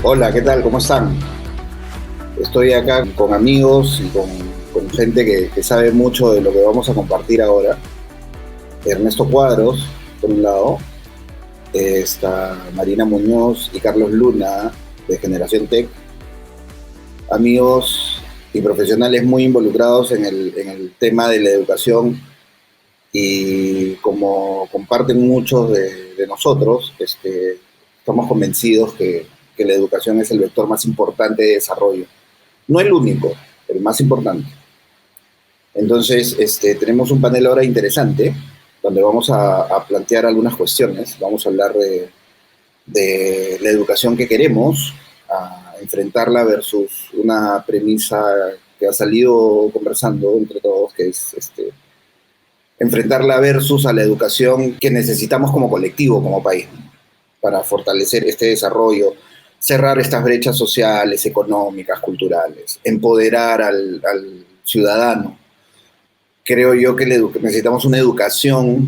Hola, ¿qué tal? ¿Cómo están? Estoy acá con amigos y con gente que sabe mucho de lo que vamos a compartir ahora. Ernesto Cuadros, por un lado, está Marina Muñoz y Carlos Luna, de Generación Tech, amigos y profesionales muy involucrados en el tema de la educación y como comparten muchos de nosotros, estamos convencidos que la educación es el vector más importante de desarrollo. No el único, el más importante. Entonces, tenemos un panel ahora interesante, donde vamos a plantear algunas cuestiones. Vamos a hablar de la educación que queremos, a enfrentarla versus una premisa que ha salido conversando entre todos, que es enfrentarla versus a la educación que necesitamos como colectivo, como país, para fortalecer este desarrollo, cerrar estas brechas sociales, económicas, culturales, empoderar al ciudadano. Creo yo que necesitamos una educación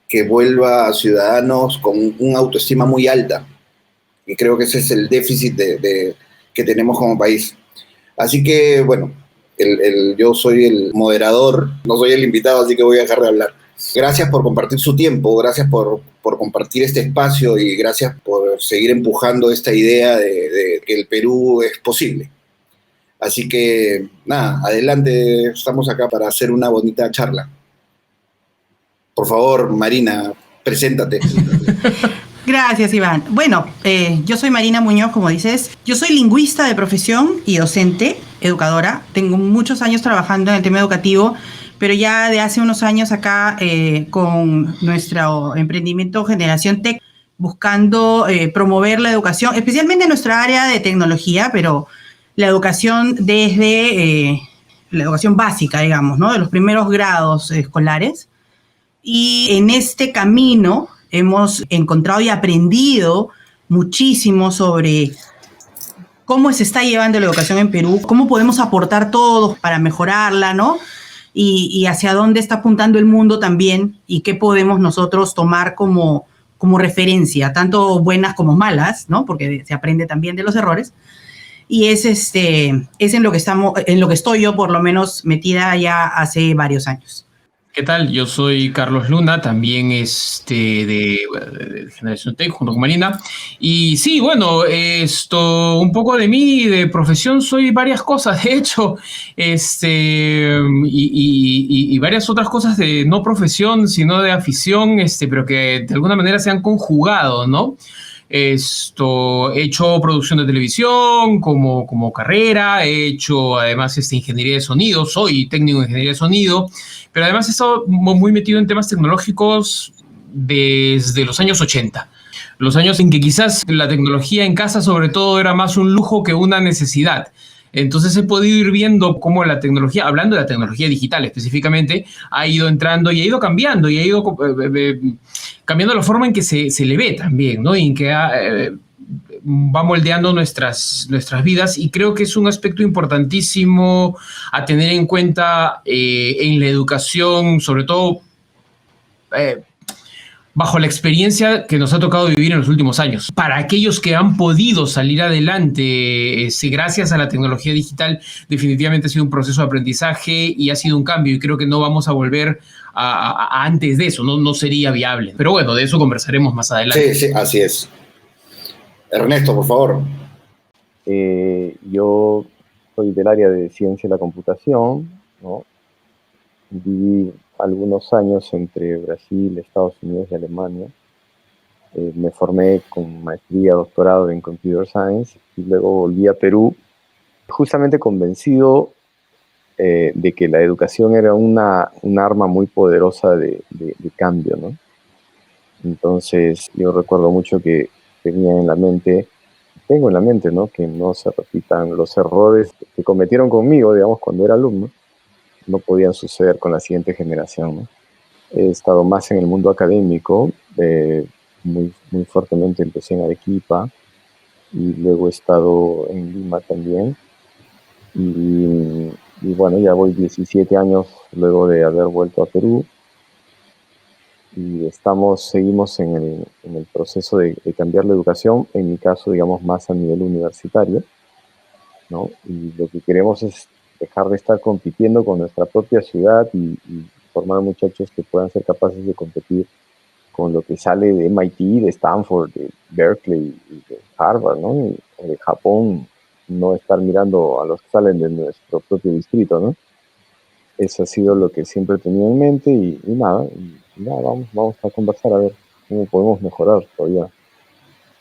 que vuelva a ciudadanos con una autoestima muy alta. Y creo que ese es el déficit que tenemos como país. Así que, bueno, yo soy el moderador, no soy el invitado, así que voy a dejar de hablar. Gracias por compartir su tiempo, gracias por compartir este espacio y gracias por seguir empujando esta idea de que el Perú es posible. Así que, nada, adelante, estamos acá para hacer una bonita charla. Por favor, Marina, preséntate. Gracias, Iván. Bueno, yo soy Marina Muñoz, como dices. Yo soy lingüista de profesión y docente, educadora. Tengo muchos años trabajando en el tema educativo, pero ya de hace unos años acá con nuestro emprendimiento Generación Tech, buscando promover la educación, especialmente en nuestra área de tecnología, pero la educación desde la educación básica, digamos, ¿no? De los primeros grados escolares. Y en este camino hemos encontrado y aprendido muchísimo sobre cómo se está llevando la educación en Perú, cómo podemos aportar todos para mejorarla, ¿no? Y hacia dónde está apuntando el mundo también y qué podemos nosotros tomar como referencia, tanto buenas como malas, ¿no? Porque se aprende también de los errores. Y es en lo que estoy yo por lo menos metida ya hace varios años. ¿Qué tal? Yo soy Carlos Luna, también de Generación Tech, junto con Marina. Y sí, bueno, un poco de mí, de profesión, soy varias cosas, de hecho, y varias otras cosas de no profesión, sino de afición, pero que de alguna manera se han conjugado, ¿no? He hecho producción de televisión como carrera, he hecho además ingeniería de sonido, soy técnico de ingeniería de sonido, pero además he estado muy metido en temas tecnológicos desde los años 80. Los años en que quizás la tecnología en casa sobre todo era más un lujo que una necesidad. Entonces he podido ir viendo cómo la tecnología, hablando de la tecnología digital específicamente, ha ido entrando y ha ido cambiando y ha ido cambiando la forma en que se le ve también, ¿no? Y en que va moldeando nuestras vidas, y creo que es un aspecto importantísimo a tener en cuenta en la educación, sobre todo bajo la experiencia que nos ha tocado vivir en los últimos años. Para aquellos que han podido salir adelante gracias a la tecnología digital, definitivamente ha sido un proceso de aprendizaje y ha sido un cambio, y creo que no vamos a volver a antes de eso, no sería viable. Pero bueno, de eso conversaremos más adelante. Sí, así es. Ernesto, por favor. Yo soy del área de ciencia de la computación, ¿no? Viví algunos años entre Brasil, Estados Unidos y Alemania. Me formé con maestría, doctorado en Computer Science y luego volví a Perú, justamente convencido de que la educación era un arma muy poderosa de cambio, ¿no? Entonces yo recuerdo mucho que tengo en la mente, ¿no? Que no se repitan los errores que cometieron conmigo, digamos, cuando era alumno, no podían suceder con la siguiente generación, ¿no? He estado más en el mundo académico, muy fuertemente empecé en Arequipa y luego he estado en Lima también. Y bueno, ya voy 17 años luego de haber vuelto a Perú. y seguimos en el proceso de cambiar la educación, en mi caso, digamos, más a nivel universitario, ¿no? Y lo que queremos es dejar de estar compitiendo con nuestra propia ciudad y formar muchachos que puedan ser capaces de competir con lo que sale de MIT, de Stanford, de Berkeley y de Harvard, ¿no? O de Japón, no estar mirando a los que salen de nuestro propio distrito, ¿no? Eso ha sido lo que siempre he tenido en mente y nada, vamos a conversar a ver cómo podemos mejorar todavía.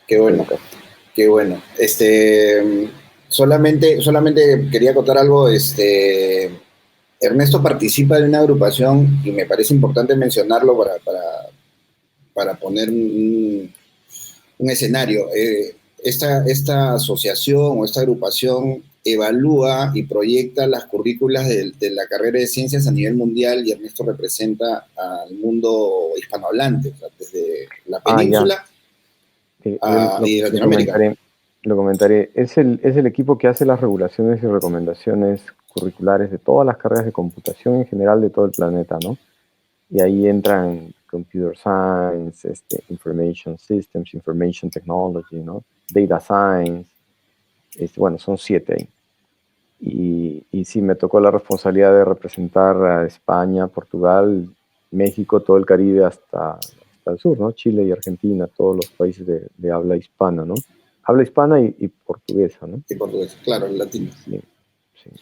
Qué bueno, qué bueno. Solamente quería contar algo. Ernesto participa de una agrupación y me parece importante mencionarlo para poner un escenario. Esta asociación o esta agrupación evalúa y proyecta las currículas de la carrera de ciencias a nivel mundial y Ernesto representa al mundo hispanohablante, o sea, desde la península y Latinoamérica. Lo comentaré. Es el equipo que hace las regulaciones y recomendaciones curriculares de todas las carreras de computación en general de todo el planeta, ¿no? Y ahí entran Computer Science, Information Systems, Information Technology, ¿no? Data Science, bueno, son 7 ahí. Y sí, me tocó la responsabilidad de representar a España, Portugal, México, todo el Caribe hasta el sur, ¿no? Chile y Argentina, todos los países de habla hispana, ¿no? Habla hispana y portuguesa, ¿no? Y portuguesa, claro, el latino. Sí.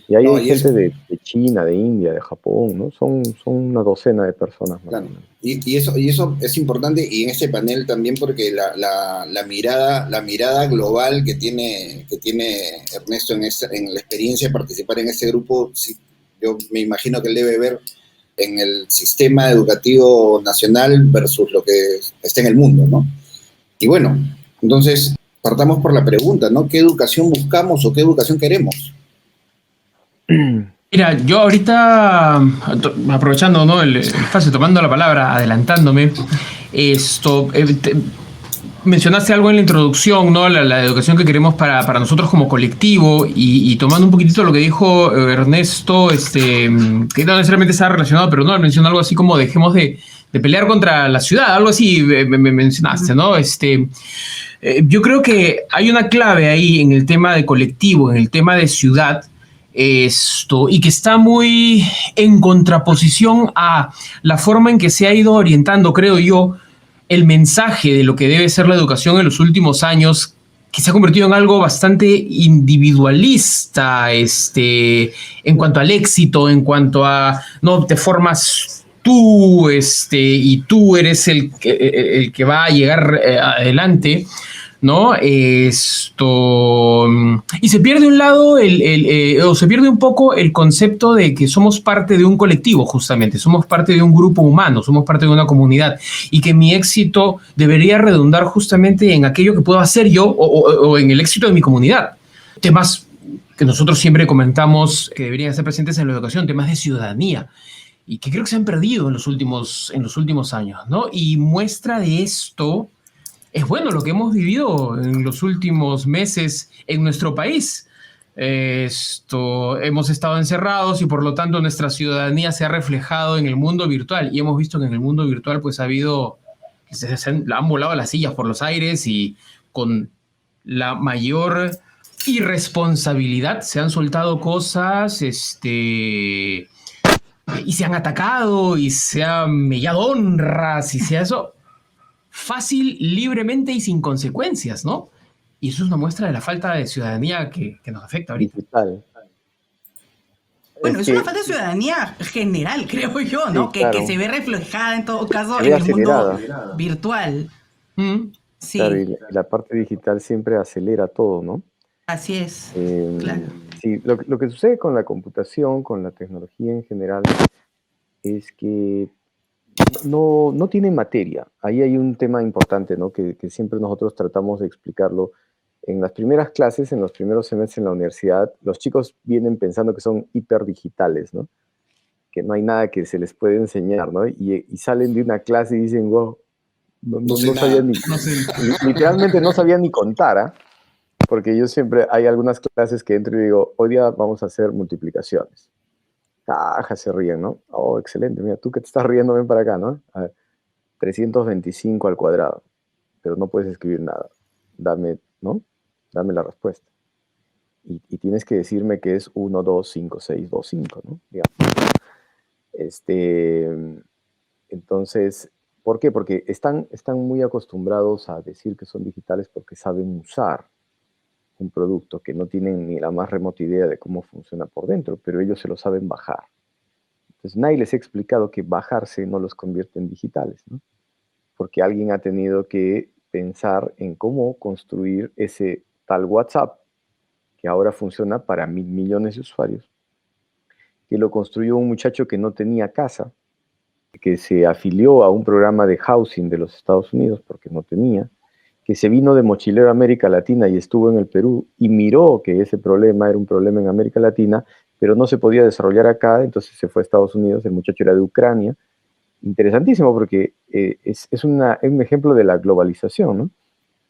Y ahí hay gente de China, de India, de Japón, ¿no? Son una docena de personas. Claro. Y eso es importante, y en este panel también, porque la mirada global que tiene Ernesto en la experiencia de participar en este grupo, sí, yo me imagino que él debe ver en el sistema educativo nacional versus lo que está en el mundo, ¿no? Y bueno, entonces partamos por la pregunta, ¿no? ¿Qué educación buscamos o qué educación queremos? Mira, yo ahorita, aprovechando, ¿no?, el espacio, tomando la palabra, adelantándome, mencionaste algo en la introducción, ¿no? La educación que queremos para nosotros como colectivo y tomando un poquitito lo que dijo Ernesto, que no necesariamente está relacionado, pero no, mencionó algo así como dejemos de pelear contra la ciudad, algo así me mencionaste, ¿no? Yo creo que hay una clave ahí en el tema de colectivo, en el tema de ciudad, y que está muy en contraposición a la forma en que se ha ido orientando, creo yo, el mensaje de lo que debe ser la educación en los últimos años, que se ha convertido en algo bastante individualista, en cuanto al éxito, en cuanto a, no, te formas tú, y tú eres el que va a llegar adelante, ¿no? Y se pierde un lado, o se pierde un poco el concepto de que somos parte de un colectivo, justamente, somos parte de un grupo humano, somos parte de una comunidad, y que mi éxito debería redundar justamente en aquello que puedo hacer yo o en el éxito de mi comunidad. Temas que nosotros siempre comentamos que deberían estar presentes en la educación, temas de ciudadanía, y que creo que se han perdido en los últimos años, ¿no? Y muestra de esto es bueno lo que hemos vivido en los últimos meses en nuestro país. Hemos estado encerrados y por lo tanto nuestra ciudadanía se ha reflejado en el mundo virtual y hemos visto que en el mundo virtual pues ha habido, han volado las sillas por los aires y con la mayor irresponsabilidad se han soltado cosas, y se han atacado y se han mellado honras y se ha eso fácil, libremente y sin consecuencias, ¿no? Y eso es una muestra de la falta de ciudadanía que nos afecta ahorita. Digital. Bueno, es una falta de ciudadanía general, creo yo, ¿no? Sí, claro. Que se ve reflejada en todo caso en el mundo virtual. Sí. Claro, y la parte digital siempre acelera todo, ¿no? Así es, claro. Sí, lo que sucede con la computación, con la tecnología en general, es que no tiene materia. Ahí hay un tema importante, ¿no? Que siempre nosotros tratamos de explicarlo. En las primeras clases, en los primeros semestres en la universidad, los chicos vienen pensando que son hiperdigitales, ¿no? Que no hay nada que se les puede enseñar, ¿no? Y salen de una clase y dicen, wow, no sabía literalmente no sabía ni contar, ¿ah? Porque yo siempre, hay algunas clases que entro y digo, hoy día vamos a hacer multiplicaciones. Se ríen, ¿no? Oh, excelente, mira, tú que te estás riendo, ven para acá, ¿no? A ver, 325 al cuadrado, pero no puedes escribir nada. Dame, ¿no? Dame la respuesta. Y tienes que decirme que es 1, 2, 5, 6, 2, 5, ¿no? Digamos. Entonces, ¿por qué? Porque están muy acostumbrados a decir que son digitales porque saben usar un producto que no tienen ni la más remota idea de cómo funciona por dentro, pero ellos se lo saben bajar. Entonces, nadie les ha explicado que bajarse no los convierte en digitales, ¿no? Porque alguien ha tenido que pensar en cómo construir ese tal WhatsApp, que ahora funciona para 1.000 millones de usuarios, que lo construyó un muchacho que no tenía casa, que se afilió a un programa de housing de los Estados Unidos porque no tenía, que se vino de mochilero a América Latina y estuvo en el Perú y miró que ese problema era un problema en América Latina, pero no se podía desarrollar acá, entonces se fue a Estados Unidos. El muchacho era de Ucrania. Interesantísimo porque es un ejemplo de la globalización, ¿no?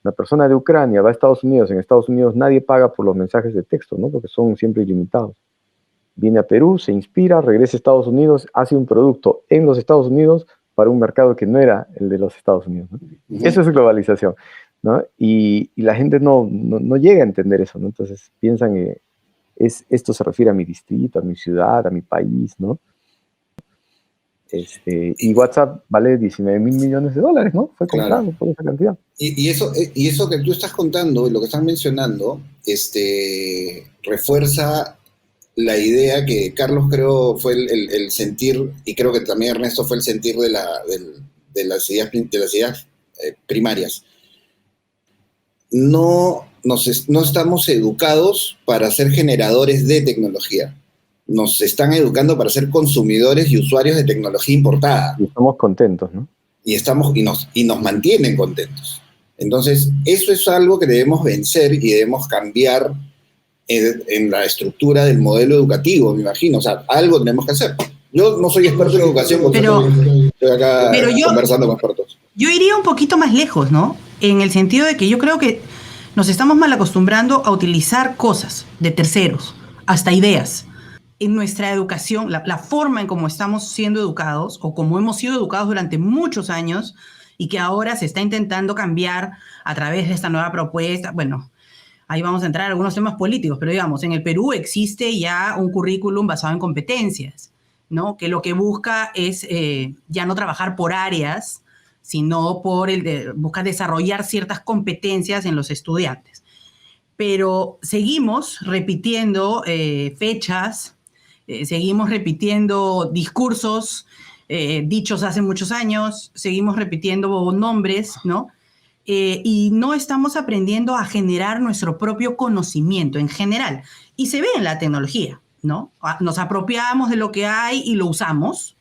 Una persona de Ucrania va a Estados Unidos, en Estados Unidos nadie paga por los mensajes de texto, ¿no? Porque son siempre ilimitados. Viene a Perú, se inspira, regresa a Estados Unidos, hace un producto en los Estados Unidos para un mercado que no era el de los Estados Unidos, ¿no? Eso es globalización, ¿no? Y la gente no llega a entender eso, ¿no? Entonces piensan que esto se refiere a mi distrito, a mi ciudad, a mi país, ¿no? Y WhatsApp vale 19.000 millones de dólares, ¿no? Fue comprado por esa cantidad. Y eso que tú estás contando, lo que están mencionando, refuerza la idea que Carlos creo fue el sentir, y creo que también Ernesto fue el sentir de las ideas primarias. No estamos educados para ser generadores de tecnología. Nos están educando para ser consumidores y usuarios de tecnología importada. Y estamos contentos, ¿no? Y nos mantienen contentos. Entonces, eso es algo que debemos vencer y debemos cambiar en la estructura del modelo educativo, me imagino. O sea, algo tenemos que hacer. Yo no soy experto en educación, porque estoy acá conversando con expertos. Yo iría un poquito más lejos, ¿no? En el sentido de que yo creo que nos estamos mal acostumbrando a utilizar cosas de terceros, hasta ideas. En nuestra educación, la forma en cómo estamos siendo educados o como hemos sido educados durante muchos años y que ahora se está intentando cambiar a través de esta nueva propuesta. Bueno, ahí vamos a entrar a algunos temas políticos, pero digamos, en el Perú existe ya un currículum basado en competencias, ¿no? Que lo que busca es ya no trabajar por áreas, sino busca desarrollar ciertas competencias en los estudiantes. Pero seguimos repitiendo fechas, seguimos repitiendo discursos dichos hace muchos años, seguimos repitiendo nombres, ¿no? Y no estamos aprendiendo a generar nuestro propio conocimiento en general. Y se ve en la tecnología, ¿no? Nos apropiamos de lo que hay y lo usamos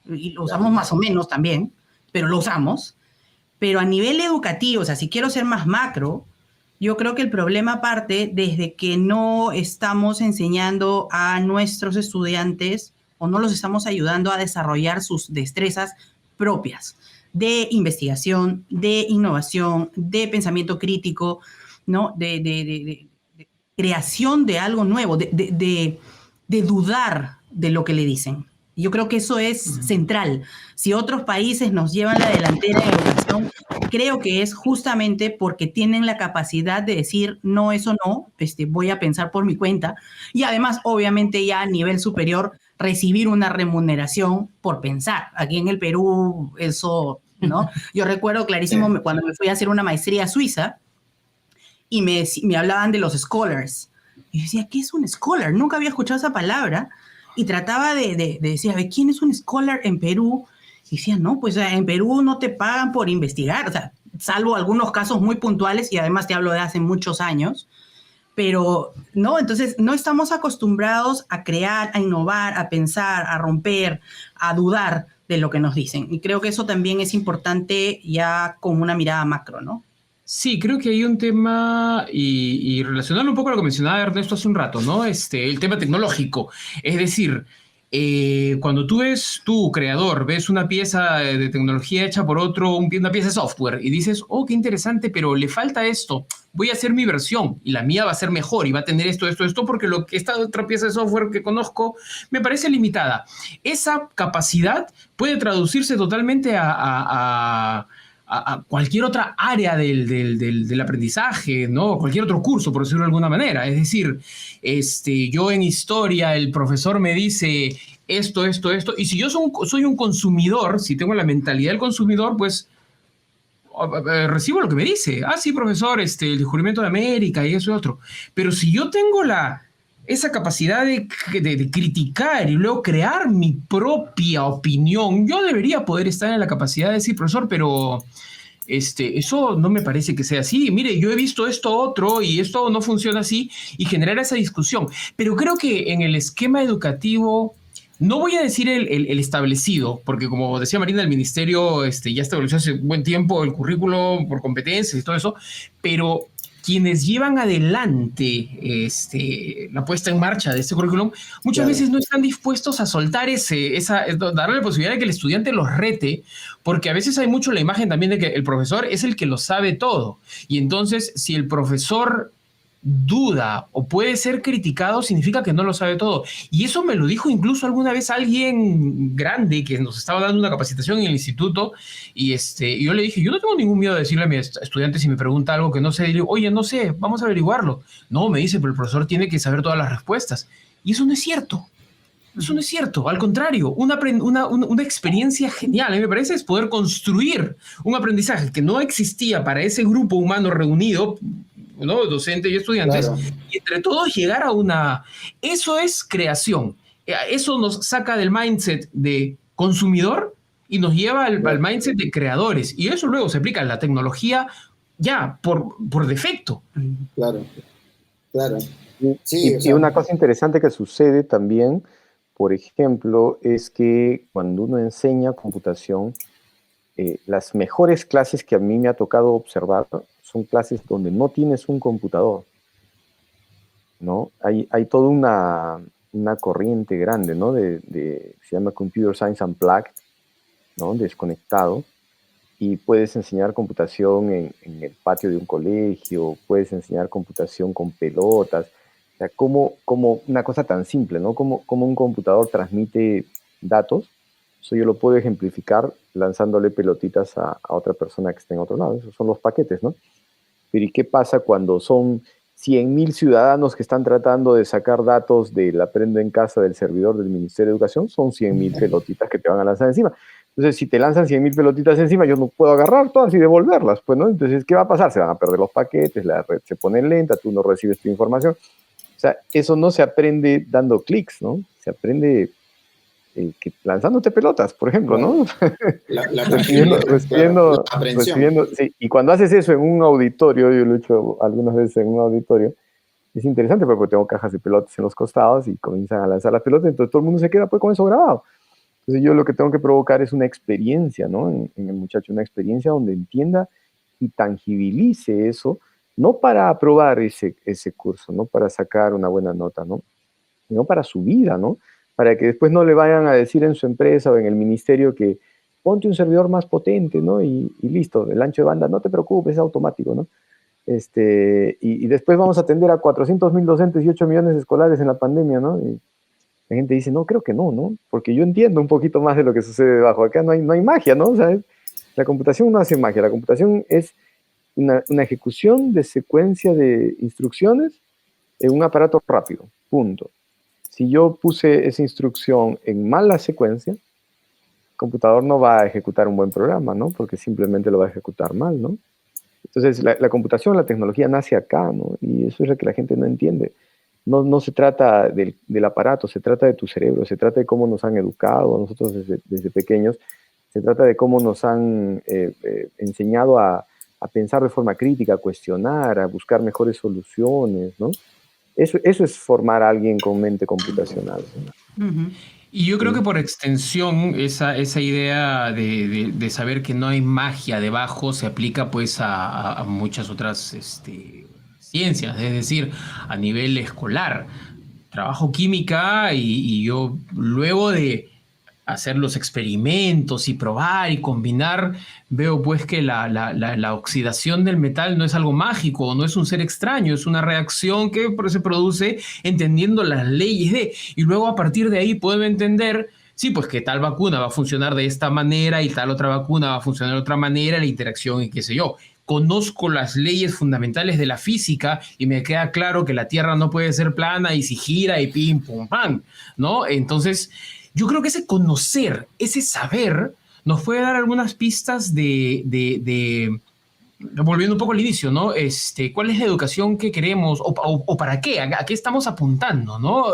más o menos también, pero lo usamos. Pero a nivel educativo, o sea, si quiero ser más macro, yo creo que el problema parte desde que no estamos enseñando a nuestros estudiantes o no los estamos ayudando a desarrollar sus destrezas propias de investigación, de innovación, de pensamiento crítico, ¿no? De creación de algo nuevo, de dudar de lo que le dicen. Yo creo que eso es central. Si otros países nos llevan la delantera en educación, creo que es justamente porque tienen la capacidad de decir, no, eso no, voy a pensar por mi cuenta. Y además, obviamente, ya a nivel superior, recibir una remuneración por pensar. Aquí en el Perú, eso, ¿no? Yo recuerdo clarísimo cuando me fui a hacer una maestría a Suiza y me hablaban de los scholars. Y yo decía, ¿qué es un scholar? Nunca había escuchado esa palabra. Y trataba de decir, a ver, ¿quién es un scholar en Perú? Y decía, no, pues en Perú no te pagan por investigar, o sea, salvo algunos casos muy puntuales, y además te hablo de hace muchos años, pero no, entonces no estamos acostumbrados a crear, a innovar, a pensar, a romper, a dudar de lo que nos dicen. Y creo que eso también es importante ya con una mirada macro, ¿no? Sí, creo que hay un tema, y relacionarlo un poco a lo que mencionaba Ernesto hace un rato, ¿no? El tema tecnológico. Es decir, Cuando tú, creador, ves una pieza de tecnología hecha por otro, una pieza de software, y dices, oh, qué interesante, pero le falta esto, voy a hacer mi versión, y la mía va a ser mejor, y va a tener esto, porque esta otra pieza de software que conozco me parece limitada. Esa capacidad puede traducirse totalmente a cualquier otra área del aprendizaje, ¿no? Cualquier otro curso, por decirlo de alguna manera. Es decir, yo en historia, el profesor me dice esto, y si yo soy un consumidor, si tengo la mentalidad del consumidor, pues recibo lo que me dice. Ah, sí, profesor, el descubrimiento de América y eso y otro. Pero si yo tengo esa capacidad de criticar y luego crear mi propia opinión, yo debería poder estar en la capacidad de decir, profesor, pero eso no me parece que sea así. Mire, yo he visto esto otro y esto no funciona así, y generar esa discusión. Pero creo que en el esquema educativo, no voy a decir el establecido, porque como decía Marina, el ministerio ya estableció hace buen tiempo el currículo por competencias y todo eso, pero quienes llevan adelante la puesta en marcha de este currículum, muchas veces no están dispuestos a soltar darle la posibilidad de que el estudiante los rete, porque a veces hay mucho la imagen también de que el profesor es el que lo sabe todo. Y entonces, si el profesor duda o puede ser criticado, significa que no lo sabe todo. Y eso me lo dijo incluso alguna vez alguien grande que nos estaba dando una capacitación en el instituto, y yo le dije, yo no tengo ningún miedo de decirle a mi estudiante si me pregunta algo que no sé, digo, oye, no sé, vamos a averiguarlo. No, me dice, pero el profesor tiene que saber todas las respuestas. Y eso no es cierto. Eso no es cierto, al contrario, una experiencia genial, a mí me parece, es poder construir un aprendizaje que no existía para ese grupo humano reunido, ¿no? Docentes y estudiantes, claro. Y entre todos llegar a eso es creación. Eso nos saca del mindset de consumidor y nos lleva al mindset de creadores. Y eso luego se aplica en la tecnología ya por defecto. Claro, claro. Sí, y una cosa interesante que sucede también, por ejemplo, es que cuando uno enseña computación, las mejores clases que a mí me ha tocado observar son clases donde no tienes un computador, ¿no? Hay toda una corriente grande, ¿no? Se llama Computer Science Unplugged, ¿no? Desconectado, y puedes enseñar computación en el patio de un colegio, puedes enseñar computación con pelotas, o sea, como una cosa tan simple, ¿no? Como un computador transmite datos. Eso yo lo puedo ejemplificar lanzándole pelotitas a otra persona que esté en otro lado. Esos son los paquetes, ¿no? Pero ¿y qué pasa cuando son 100.000 ciudadanos que están tratando de sacar datos del Aprendo en Casa del servidor del Ministerio de Educación? Son 100.000 pelotitas que te van a lanzar encima. Entonces, si te lanzan 100.000 pelotitas encima, yo no puedo agarrar todas y devolverlas, pues, ¿no? Entonces, ¿qué va a pasar? Se van a perder los paquetes, la red se pone lenta, tú no recibes tu información. O sea, eso no se aprende dando clics, ¿no? Se aprende lanzándote pelotas, por ejemplo, ¿no? Recibiendo, sí. Y cuando haces eso en un auditorio, yo lo he hecho algunas veces en un auditorio, es interesante porque tengo cajas de pelotas en los costados y comienzan a lanzar las pelotas, entonces todo el mundo se queda pues con eso grabado. Entonces yo lo que tengo que provocar es una experiencia, ¿no? En el muchacho, una experiencia donde entienda y tangibilice eso, no para aprobar ese curso, no para sacar una buena nota, ¿no? Sino para su vida, ¿no? Para que después no le vayan a decir en su empresa o en el ministerio que ponte un servidor más potente, ¿no? Y listo, el ancho de banda, no te preocupes, es automático, ¿no? Y después vamos a atender a 400.000 docentes y 8 millones de escolares en la pandemia, ¿no? Y la gente dice, no, creo que no, ¿no? Porque yo entiendo un poquito más de lo que sucede debajo. Acá no hay magia, ¿no? O sea, la computación no hace magia, la computación es una ejecución de secuencia de instrucciones en un aparato rápido, punto. Si yo puse esa instrucción en mala secuencia, el computador no va a ejecutar un buen programa, ¿no? Porque simplemente lo va a ejecutar mal, ¿no? Entonces, la computación, la tecnología nace acá, ¿no? Y eso es lo que la gente no entiende. No se trata del aparato, se trata de tu cerebro, se trata de cómo nos han educado a nosotros desde pequeños, se trata de cómo nos han enseñado a pensar de forma crítica, a cuestionar, a buscar mejores soluciones, ¿no? Eso es formar a alguien con mente computacional, ¿no? Uh-huh. Y yo creo que por extensión esa idea de saber que no hay magia debajo se aplica pues a muchas otras ciencias, es decir, a nivel escolar. trabajo química y yo luego de hacer los experimentos y probar y combinar, veo pues que la oxidación del metal no es algo mágico, no es un ser extraño, es una reacción que se produce entendiendo las leyes de, y luego a partir de ahí puedo entender, sí, pues que tal vacuna va a funcionar de esta manera y tal otra vacuna va a funcionar de otra manera, la interacción y qué sé yo. Conozco las leyes fundamentales de la física y me queda claro que la Tierra no puede ser plana y si gira y pim, pum, pam, ¿no? Entonces, yo creo que ese conocer, ese saber, nos puede dar algunas pistas volviendo un poco al inicio, ¿no? ¿Cuál es la educación que queremos o para qué? ¿A qué estamos apuntando, ¿no?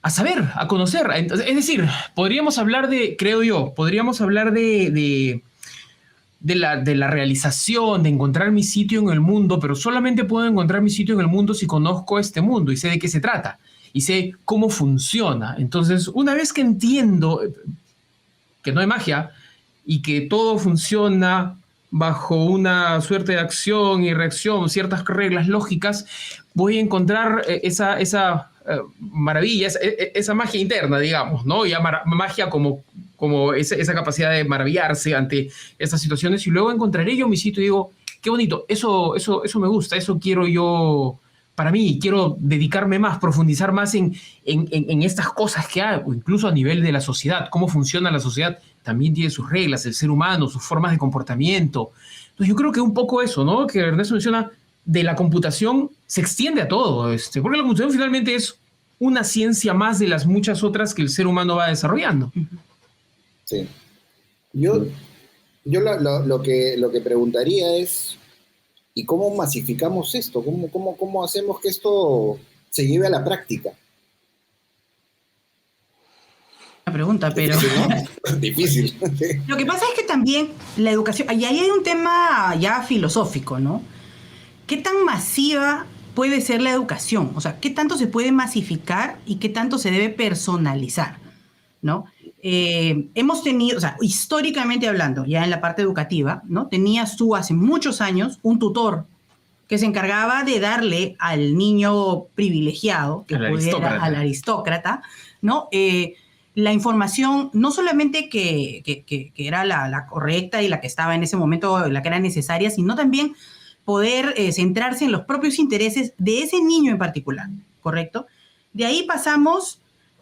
A saber, a conocer. Entonces, es decir, podríamos hablar creo yo, de la realización, de encontrar mi sitio en el mundo, pero solamente puedo encontrar mi sitio en el mundo si conozco este mundo y sé de qué se trata y sé cómo funciona. Entonces, una vez que entiendo que no hay magia y que todo funciona bajo una suerte de acción y reacción, ciertas reglas lógicas, voy a encontrar esa maravilla, esa magia interna, digamos, ¿no? Ya magia como esa capacidad de maravillarse ante estas situaciones, y luego encontraré yo mi sitio y digo, qué bonito, eso me gusta, eso quiero yo para mí, quiero dedicarme más, profundizar más en estas cosas que hay, o incluso a nivel de la sociedad, cómo funciona la sociedad, también tiene sus reglas, el ser humano, sus formas de comportamiento. Entonces yo creo que un poco eso, ¿no? Que Ernesto menciona, de la computación se extiende a todo, porque la computación finalmente es una ciencia más de las muchas otras que el ser humano va desarrollando. Sí. Yo lo que preguntaría es, ¿y cómo masificamos esto? ¿Cómo hacemos que esto se lleve a la práctica? Una pregunta, pero... Difícil, ¿no? Difícil. Lo que pasa es que también la educación, y ahí hay un tema ya filosófico, ¿no? ¿Qué tan masiva puede ser la educación? O sea, ¿qué tanto se puede masificar y qué tanto se debe personalizar, ¿no? Hemos tenido, o sea, históricamente hablando, ya en la parte educativa, ¿no? Tenías tú hace muchos años un tutor que se encargaba de darle al niño privilegiado, al aristócrata, ¿no? La información, no solamente que era la correcta y la que estaba en ese momento, la que era necesaria, sino también poder centrarse en los propios intereses de ese niño en particular, ¿correcto? De ahí pasamos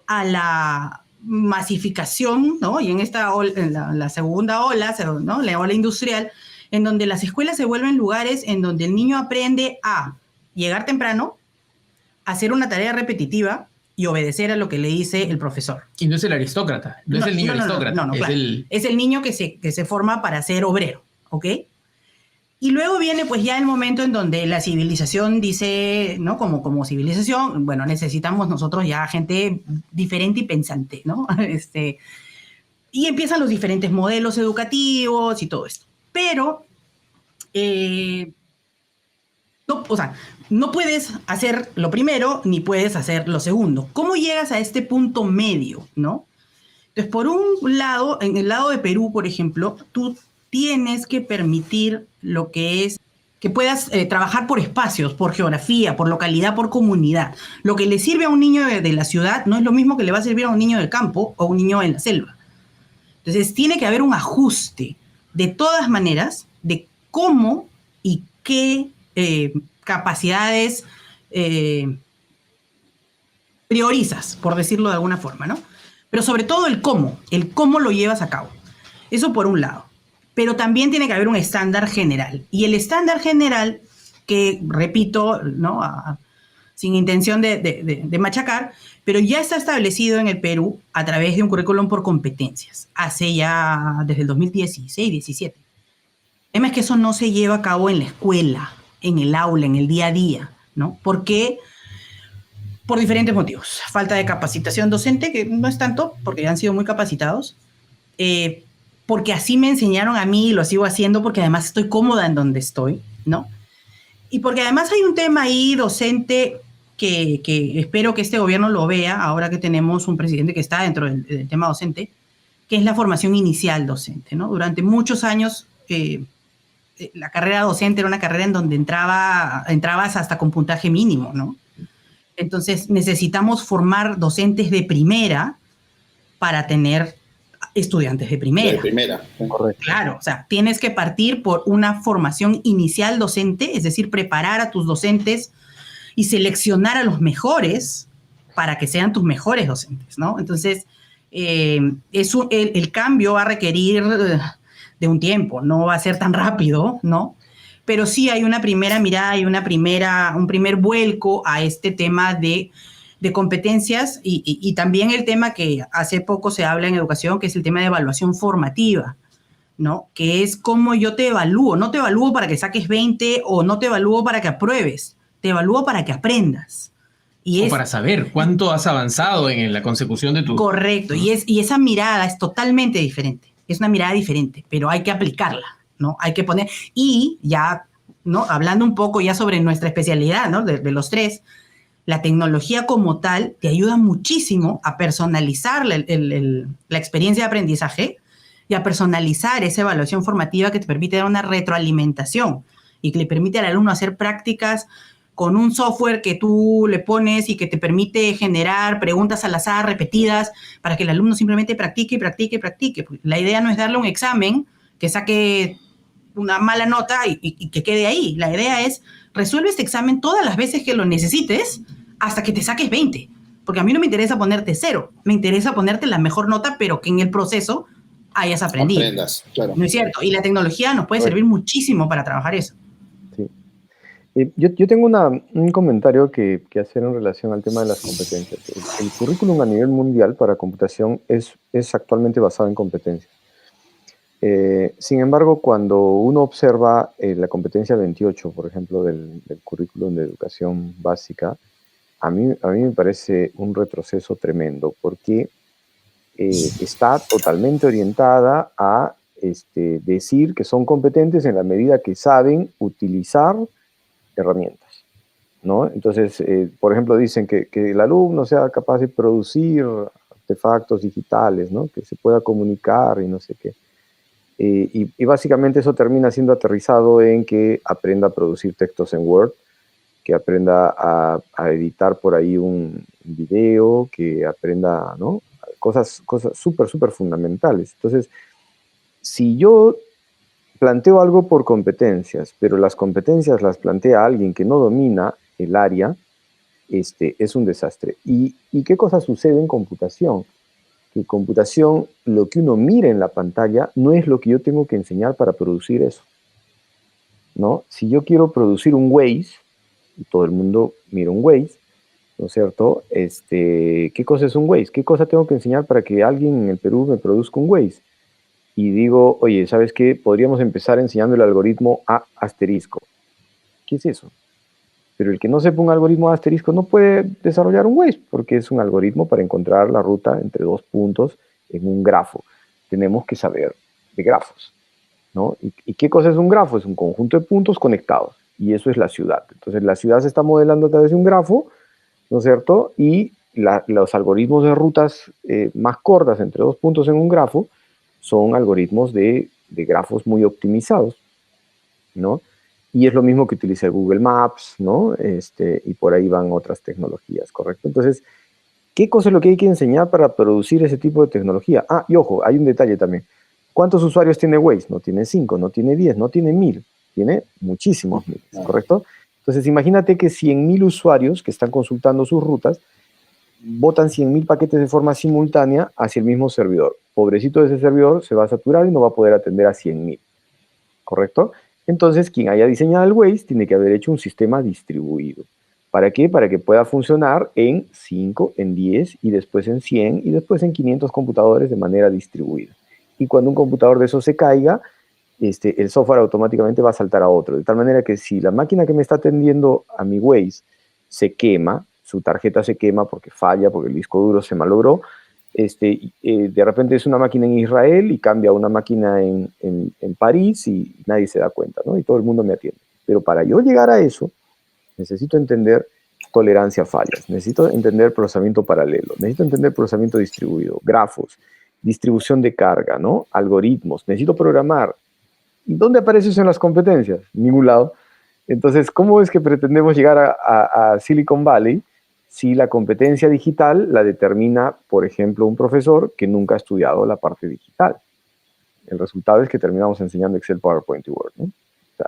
a la masificación, ¿no? Y en la segunda ola, ¿no? La ola industrial, en donde las escuelas se vuelven lugares en donde el niño aprende a llegar temprano, hacer una tarea repetitiva y obedecer a lo que le dice el profesor. Y no es el aristócrata, no es el niño aristócrata. No, claro. Es el niño que se forma para ser obrero, ¿ok? Y luego viene pues ya el momento en donde la civilización dice, ¿no? Como civilización, bueno, necesitamos nosotros ya gente diferente y pensante, ¿no? Y empiezan los diferentes modelos educativos y todo esto. Pero, no puedes hacer lo primero ni puedes hacer lo segundo. ¿Cómo llegas a este punto medio, no? Entonces, por un lado, en el lado de Perú, por ejemplo, tú tienes que permitir lo que es que puedas trabajar por espacios, por geografía, por localidad, por comunidad. Lo que le sirve a un niño de la ciudad no es lo mismo que le va a servir a un niño del campo o a un niño en la selva. Entonces, tiene que haber un ajuste de todas maneras de cómo y qué capacidades priorizas, por decirlo de alguna forma, ¿no? Pero sobre todo el cómo lo llevas a cabo. Eso por un lado. Pero también tiene que haber un estándar general. Y el estándar general, que repito, ¿no? Sin intención de machacar, pero ya está establecido en el Perú a través de un currículum por competencias, hace ya desde el 2016-17. El tema es que eso no se lleva a cabo en la escuela, en el aula, en el día a día, ¿no? ¿Por qué? Por diferentes motivos. Falta de capacitación docente, que no es tanto, porque ya han sido muy capacitados, porque así me enseñaron a mí y lo sigo haciendo porque además estoy cómoda en donde estoy, ¿no? Y porque además hay un tema ahí docente que espero que este gobierno lo vea, ahora que tenemos un presidente que está dentro del tema docente, que es la formación inicial docente, ¿no? Durante muchos años la carrera docente era una carrera en donde entrabas hasta con puntaje mínimo, ¿no? Entonces, necesitamos formar docentes de primera para tener estudiantes de primera. De primera. Correcto. Claro, o sea, tienes que partir por una formación inicial docente, es decir, preparar a tus docentes y seleccionar a los mejores para que sean tus mejores docentes, ¿no? Entonces, el cambio va a requerir de un tiempo, no va a ser tan rápido, ¿no? Pero sí hay una primera mirada y un primer vuelco a este tema de competencias y también el tema que hace poco se habla en educación, que es el tema de evaluación formativa, ¿no? Que es cómo yo te evalúo. No te evalúo para que saques 20 o no te evalúo para que apruebes, te evalúo para que aprendas. O para saber cuánto has avanzado en la consecución de tu... Correcto, y esa mirada es totalmente diferente, es una mirada diferente, pero hay que aplicarla, ¿no? Hay que poner, y ya, ¿no? Hablando un poco ya sobre nuestra especialidad, ¿no? De los tres, la tecnología como tal te ayuda muchísimo a personalizar la experiencia de aprendizaje y a personalizar esa evaluación formativa que te permite dar una retroalimentación y que le permite al alumno hacer prácticas con un software que tú le pones y que te permite generar preguntas al azar repetidas para que el alumno simplemente practique y practique y practique. La idea no es darle un examen que saque una mala nota y que quede ahí. La idea es resuelve este examen todas las veces que lo necesites hasta que te saques 20. Porque a mí no me interesa ponerte 0, me interesa ponerte la mejor nota, pero que en el proceso hayas aprendido. Aprendas, claro. ¿No es cierto? Y la tecnología nos puede servir muchísimo para trabajar eso. Sí. Yo tengo un comentario que hacer en relación al tema de las competencias. El currículum a nivel mundial para computación es actualmente basado en competencias. Sin embargo, cuando uno observa la competencia 28, por ejemplo, del currículum de educación básica, a mí me parece un retroceso tremendo, porque está totalmente orientada a decir que son competentes en la medida que saben utilizar herramientas, ¿no? Entonces, por ejemplo, dicen que el alumno sea capaz de producir artefactos digitales, ¿no? Que se pueda comunicar y no sé qué. Y básicamente eso termina siendo aterrizado en que aprenda a producir textos en Word, que aprenda a editar por ahí un video, que aprenda, ¿no? Cosas súper fundamentales. Entonces, si yo planteo algo por competencias, pero las competencias las plantea alguien que no domina el área, es un desastre. ¿Y qué cosa sucede en computación? Que en computación lo que uno mira en la pantalla no es lo que yo tengo que enseñar para producir eso, ¿no? Si yo quiero producir un Waze, y todo el mundo mira un Waze, ¿no es cierto? ¿Qué cosa es un Waze? ¿Qué cosa tengo que enseñar para que alguien en el Perú me produzca un Waze? Y digo, oye, ¿sabes qué? Podríamos empezar enseñando el algoritmo A asterisco. ¿Qué es eso? Pero el que no sepa un algoritmo A asterisco no puede desarrollar un Waze, porque es un algoritmo para encontrar la ruta entre dos puntos en un grafo. Tenemos que saber de grafos, ¿no? ¿Y qué cosa es un grafo? Es un conjunto de puntos conectados, y eso es la ciudad. Entonces, la ciudad se está modelando a través de un grafo, ¿no es cierto? Y los algoritmos de rutas más cortas entre dos puntos en un grafo son algoritmos de grafos muy optimizados, ¿no? Y es lo mismo que utiliza Google Maps, ¿no? Y por ahí van otras tecnologías, ¿correcto? Entonces, ¿qué cosa es lo que hay que enseñar para producir ese tipo de tecnología? Ah, y ojo, hay un detalle también. ¿Cuántos usuarios tiene Waze? No tiene 5, no tiene 10, no tiene 1000. Tiene muchísimos miles, ¿correcto? Entonces, imagínate que 100.000 usuarios que están consultando sus rutas botan 100.000 paquetes de forma simultánea hacia el mismo servidor. Pobrecito de ese servidor se va a saturar y no va a poder atender a 100.000, ¿correcto? Entonces, quien haya diseñado el Waze tiene que haber hecho un sistema distribuido. ¿Para qué? Para que pueda funcionar en 5, en 10, y después en 100, y después en 500 computadores de manera distribuida. Y cuando un computador de esos se caiga, el software automáticamente va a saltar a otro. De tal manera que si la máquina que me está atendiendo a mi Waze se quema, su tarjeta se quema porque falla, porque el disco duro se malogró, de repente es una máquina en Israel y cambia a una máquina en París y nadie se da cuenta, ¿no? Y todo el mundo me atiende. Pero para yo llegar a eso, necesito entender tolerancia a fallas, necesito entender procesamiento paralelo, necesito entender procesamiento distribuido, grafos, distribución de carga, ¿no? Algoritmos, necesito programar. ¿Y dónde aparece eso en las competencias? En ningún lado. Entonces, ¿cómo es que pretendemos llegar a Silicon Valley si la competencia digital la determina, por ejemplo, un profesor que nunca ha estudiado la parte digital. El resultado es que terminamos enseñando Excel, PowerPoint y Word, ¿no? O sea,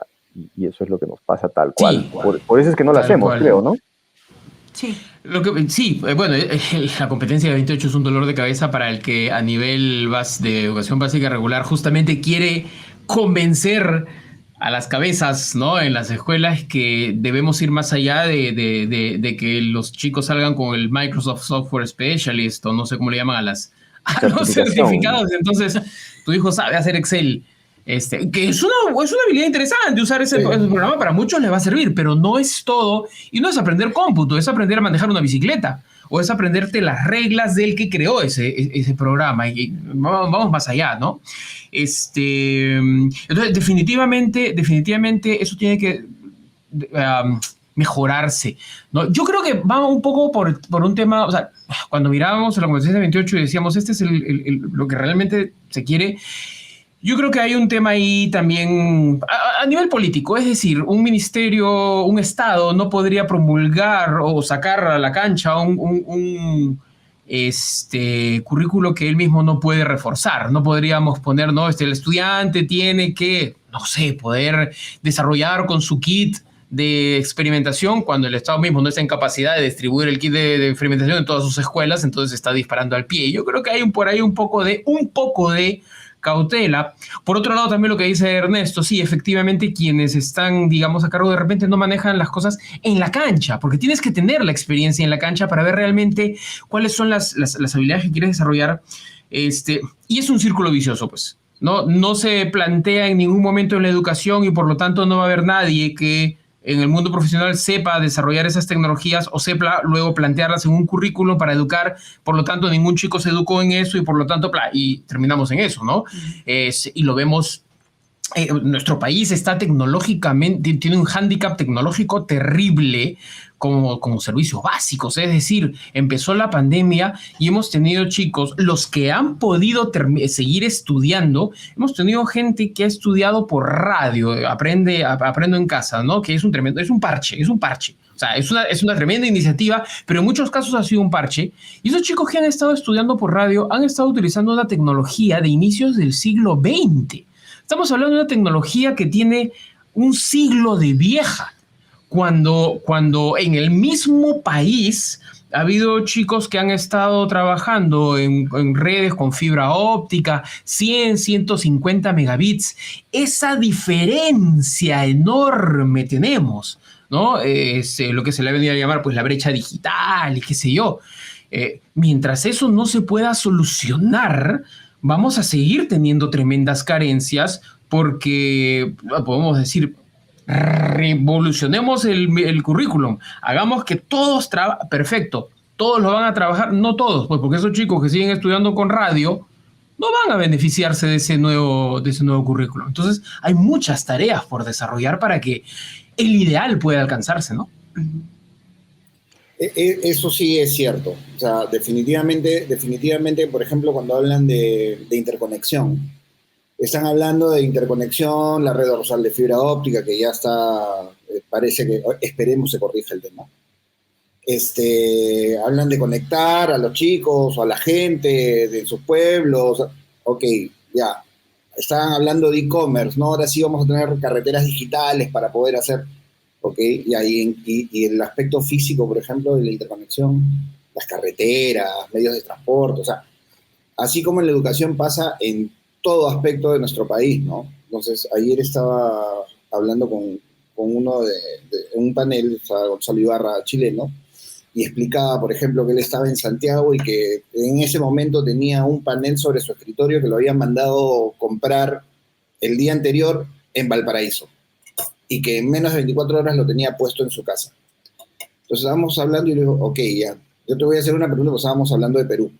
y eso es lo que nos pasa tal cual. Sí, por eso es que no lo hacemos, cual. creo, ¿no? Sí. Bueno, la competencia de 28 es un dolor de cabeza para el que a nivel de educación básica regular justamente quiere convencer a las cabezas, ¿no? En las escuelas que debemos ir más allá de que los chicos salgan con el Microsoft Software Specialist o no sé cómo le llaman a los certificados. Entonces, tu hijo sabe hacer Excel. Que es una habilidad interesante usar ese programa, para muchos les va a servir, pero no es todo, y no es aprender cómputo, es aprender a manejar una bicicleta, o es aprenderte las reglas del que creó ese programa, y vamos más allá, ¿no? Entonces, definitivamente eso tiene que mejorarse, ¿no? Yo creo que va un poco por un tema, o sea, cuando mirábamos la competencia de 28 y decíamos, este es lo que realmente se quiere. Yo creo que hay un tema ahí también a nivel político, es decir, un ministerio, un Estado no podría promulgar o sacar a la cancha un currículo que él mismo no puede reforzar. No podríamos poner, no, el estudiante tiene que, no sé, poder desarrollar con su kit de experimentación cuando el Estado mismo no está en capacidad de distribuir el kit de experimentación en todas sus escuelas, entonces está disparando al pie. Yo creo que hay por ahí un poco de cautela. Por otro lado, también lo que dice Ernesto, sí, efectivamente quienes están, digamos, a cargo de repente no manejan las cosas en la cancha, porque tienes que tener la experiencia en la cancha para ver realmente cuáles son las habilidades que quieres desarrollar. Y es un círculo vicioso, pues. No se plantea en ningún momento en la educación y por lo tanto no va a haber nadie que en el mundo profesional sepa desarrollar esas tecnologías o sepa luego plantearlas en un currículum para educar, por lo tanto ningún chico se educó en eso y por lo tanto, y terminamos en eso, ¿no? Y lo vemos, nuestro país está tecnológicamente, tiene un hándicap tecnológico terrible como servicios básicos, es decir, empezó la pandemia y hemos tenido chicos, los que han podido seguir estudiando, hemos tenido gente que ha estudiado por radio, aprendo en casa, ¿no? Que es un parche. O sea, es una tremenda iniciativa, pero en muchos casos ha sido un parche. Y esos chicos que han estado estudiando por radio han estado utilizando una tecnología de inicios del siglo XX. Estamos hablando de una tecnología que tiene un siglo de vieja. Cuando en el mismo país ha habido chicos que han estado trabajando en redes con fibra óptica, 100, 150 megabits. Esa diferencia enorme tenemos, ¿no? Es lo que se le ha venido a llamar pues la brecha digital y qué sé yo. Mientras eso no se pueda solucionar, vamos a seguir teniendo tremendas carencias porque, podemos decir, revolucionemos el currículum, hagamos que todos perfecto, todos lo van a trabajar, no todos, pues porque esos chicos que siguen estudiando con radio no van a beneficiarse de ese nuevo currículum. Entonces hay muchas tareas por desarrollar para que el ideal pueda alcanzarse, ¿no? Eso sí es cierto. O sea, definitivamente, por ejemplo, cuando hablan de interconexión, están hablando de interconexión, la red dorsal de fibra óptica, que ya está, parece que, esperemos se corrija el tema. Hablan de conectar a los chicos o a la gente de sus pueblos. Ok, ya. Estaban hablando de e-commerce, ¿no? Ahora sí vamos a tener carreteras digitales para poder hacer, ok, y el aspecto físico, por ejemplo, de la interconexión, las carreteras, medios de transporte, o sea, así como en la educación pasa en todo aspecto de nuestro país, ¿no? Entonces, ayer estaba hablando con uno de un panel, estaba Gonzalo Ibarra, chileno, y explicaba, por ejemplo, que él estaba en Santiago y que en ese momento tenía un panel sobre su escritorio que lo habían mandado comprar el día anterior en Valparaíso y que en menos de 24 horas lo tenía puesto en su casa. Entonces estábamos hablando y le digo, ok, ya, yo te voy a hacer una pregunta, porque estábamos hablando de Perú.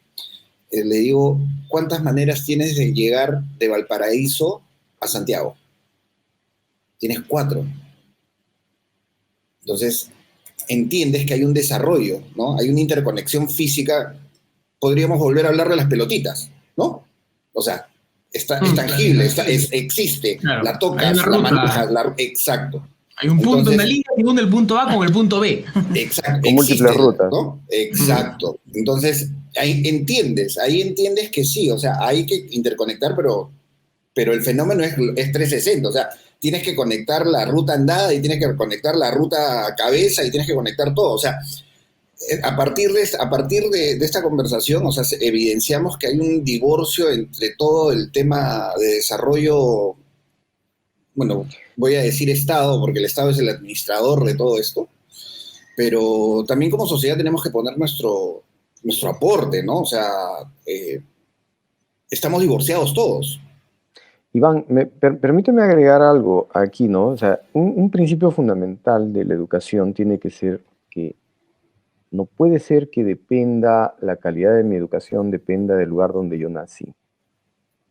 Le digo, ¿cuántas maneras tienes de llegar de Valparaíso a Santiago? Tienes 4. Entonces, entiendes que hay un desarrollo, ¿no? Hay una interconexión física. Podríamos volver a hablar de las pelotitas, ¿no? O sea, es tangible, existe, claro, la tocas, la manejas, exacto. Hay un punto en la línea que une el punto A con el punto B. Exacto. Con múltiples rutas. ¿No? Exacto. Entonces, ahí entiendes que sí, o sea, hay que interconectar, pero el fenómeno es 360, o sea, tienes que conectar la ruta andada y tienes que conectar la ruta cabeza y tienes que conectar todo, o sea, a partir de esta conversación, o sea, evidenciamos que hay un divorcio entre todo el tema de desarrollo, bueno, voy a decir Estado, porque el Estado es el administrador de todo esto, pero también como sociedad tenemos que poner nuestro aporte, ¿no? O sea, estamos divorciados todos. Iván, permíteme agregar algo aquí, ¿no? O sea, un principio fundamental de la educación tiene que ser que no puede ser que la calidad de mi educación dependa del lugar donde yo nací.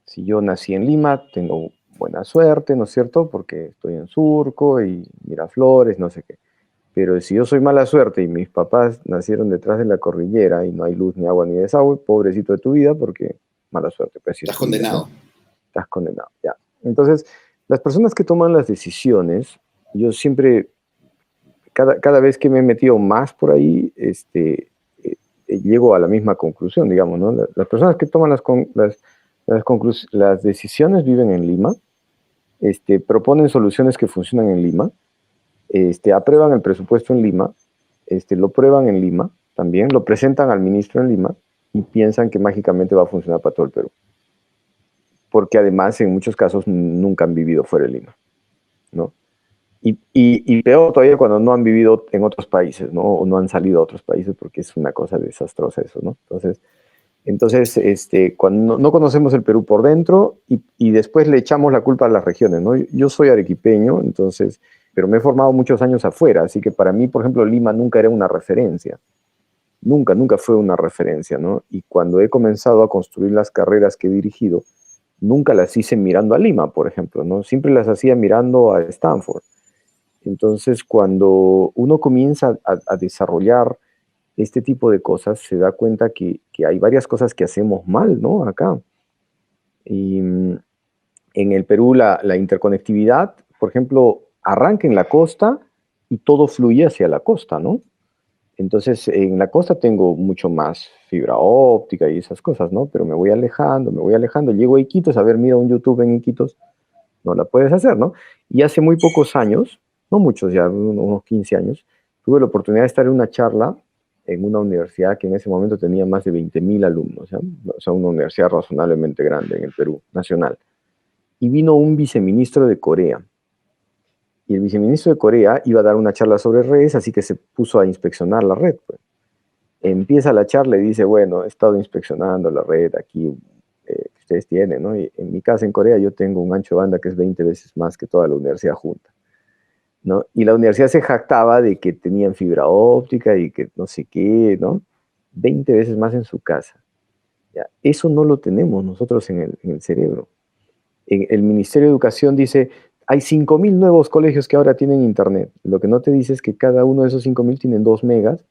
Si yo nací en Lima, tengo buena suerte, ¿no es cierto? Porque estoy en Surco y Miraflores, no sé qué. Pero si yo soy mala suerte y mis papás nacieron detrás de la cordillera y no hay luz, ni agua, ni desagüe, pobrecito de tu vida, porque mala suerte. Pues, estás condenado. Estás condenado, ya. Entonces, las personas que toman las decisiones, yo siempre, cada vez que me he metido más por ahí, llego a la misma conclusión, digamos, ¿no? Las personas que toman las decisiones viven en Lima, proponen soluciones que funcionan en Lima, aprueban el presupuesto en Lima, lo prueban en Lima también, lo presentan al ministro en Lima y piensan que mágicamente va a funcionar para todo el Perú. Porque además en muchos casos nunca han vivido fuera de Lima, ¿no? Y peor todavía cuando no han vivido en otros países, ¿no? O no han salido a otros países, porque es una cosa desastrosa eso, ¿no? Entonces cuando no conocemos el Perú por dentro y después le echamos la culpa a las regiones, ¿no? Yo soy arequipeño, entonces, pero me he formado muchos años afuera, así que para mí, por ejemplo, Lima nunca era una referencia. Nunca fue una referencia, ¿no? Y cuando he comenzado a construir las carreras que he dirigido, nunca las hice mirando a Lima, por ejemplo, ¿no? Siempre las hacía mirando a Stanford. Entonces, cuando uno comienza a desarrollar este tipo de cosas, se da cuenta que hay varias cosas que hacemos mal, ¿no? Acá. Y en el Perú la interconectividad, por ejemplo, arranca en la costa y todo fluye hacia la costa, ¿no? Entonces, en la costa tengo mucho más fibra óptica y esas cosas, ¿no? Pero me voy alejando, llego a Iquitos, a ver, mira un YouTube en Iquitos, no la puedes hacer, ¿no? Y hace muy pocos años, no muchos, ya unos 15 años, tuve la oportunidad de estar en una charla en una universidad que en ese momento tenía más de 20.000 alumnos, ¿ya? O sea, una universidad razonablemente grande en el Perú, nacional. Y vino un viceministro de Corea. Y el viceministro de Corea iba a dar una charla sobre redes, así que se puso a inspeccionar la red. Pues. Empieza la charla y dice, bueno, he estado inspeccionando la red aquí que ustedes tienen, ¿no? Y en mi casa en Corea yo tengo un ancho de banda que es 20 veces más que toda la universidad junta, ¿no? Y la universidad se jactaba de que tenían fibra óptica y que no sé qué, ¿no? 20 veces más en su casa. ¿Ya? Eso no lo tenemos nosotros en el cerebro. El Ministerio de Educación dice, hay 5.000 nuevos colegios que ahora tienen internet. Lo que no te dice es que cada uno de esos 5.000 tienen 2 megas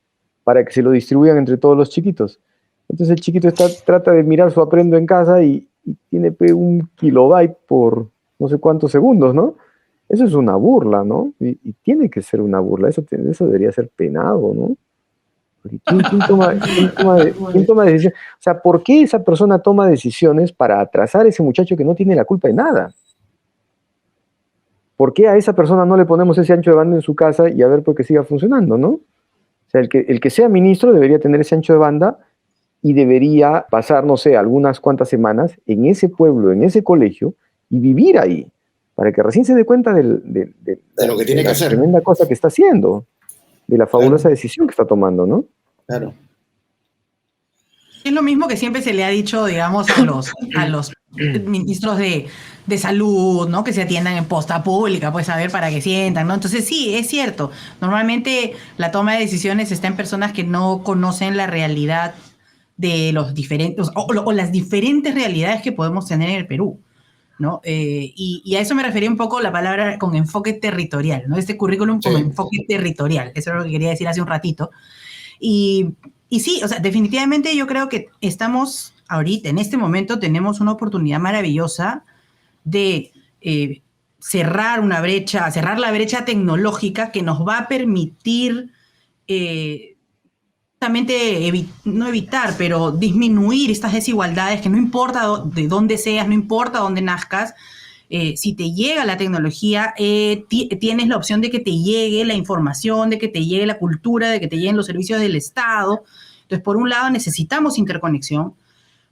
para que se lo distribuyan entre todos los chiquitos. Entonces el chiquito trata de mirar su aprendo en casa y tiene 1 kilobyte por no sé cuántos segundos, ¿no? Eso es una burla, ¿no? Y tiene que ser una burla. Eso debería ser penado, ¿no? Porque ¿quién toma decisiones? O sea, ¿por qué esa persona toma decisiones para atrasar a ese muchacho que no tiene la culpa de nada? ¿Por qué a esa persona no le ponemos ese ancho de banda en su casa y a ver por qué siga funcionando, ¿no? O sea, el que sea ministro debería tener ese ancho de banda y debería pasar, no sé, algunas cuantas semanas en ese pueblo, en ese colegio, y vivir ahí, para que recién se dé cuenta de lo que tiene que hacer. Tremenda cosa que está haciendo, de la fabulosa decisión que está tomando, ¿no? Claro. Es lo mismo que siempre se le ha dicho, digamos, a los ministros de salud, ¿no? Que se atiendan en posta pública, pues a ver para que sientan, ¿no? Entonces sí, es cierto. Normalmente la toma de decisiones está en personas que no conocen la realidad de los diferentes, o las diferentes realidades que podemos tener en el Perú, ¿no? Y a eso me refería un poco la palabra con enfoque territorial, ¿no? Este currículum como enfoque territorial. Eso es lo que quería decir hace un ratito. Y sí, o sea, definitivamente yo creo que estamos ahorita, en este momento, tenemos una oportunidad maravillosa de cerrar la brecha tecnológica que nos va a permitir no evitar, pero disminuir estas desigualdades, que no importa de dónde seas, no importa dónde nazcas, si te llega la tecnología, tienes la opción de que te llegue la información, de que te llegue la cultura, de que te lleguen los servicios del Estado. Entonces, por un lado, necesitamos interconexión.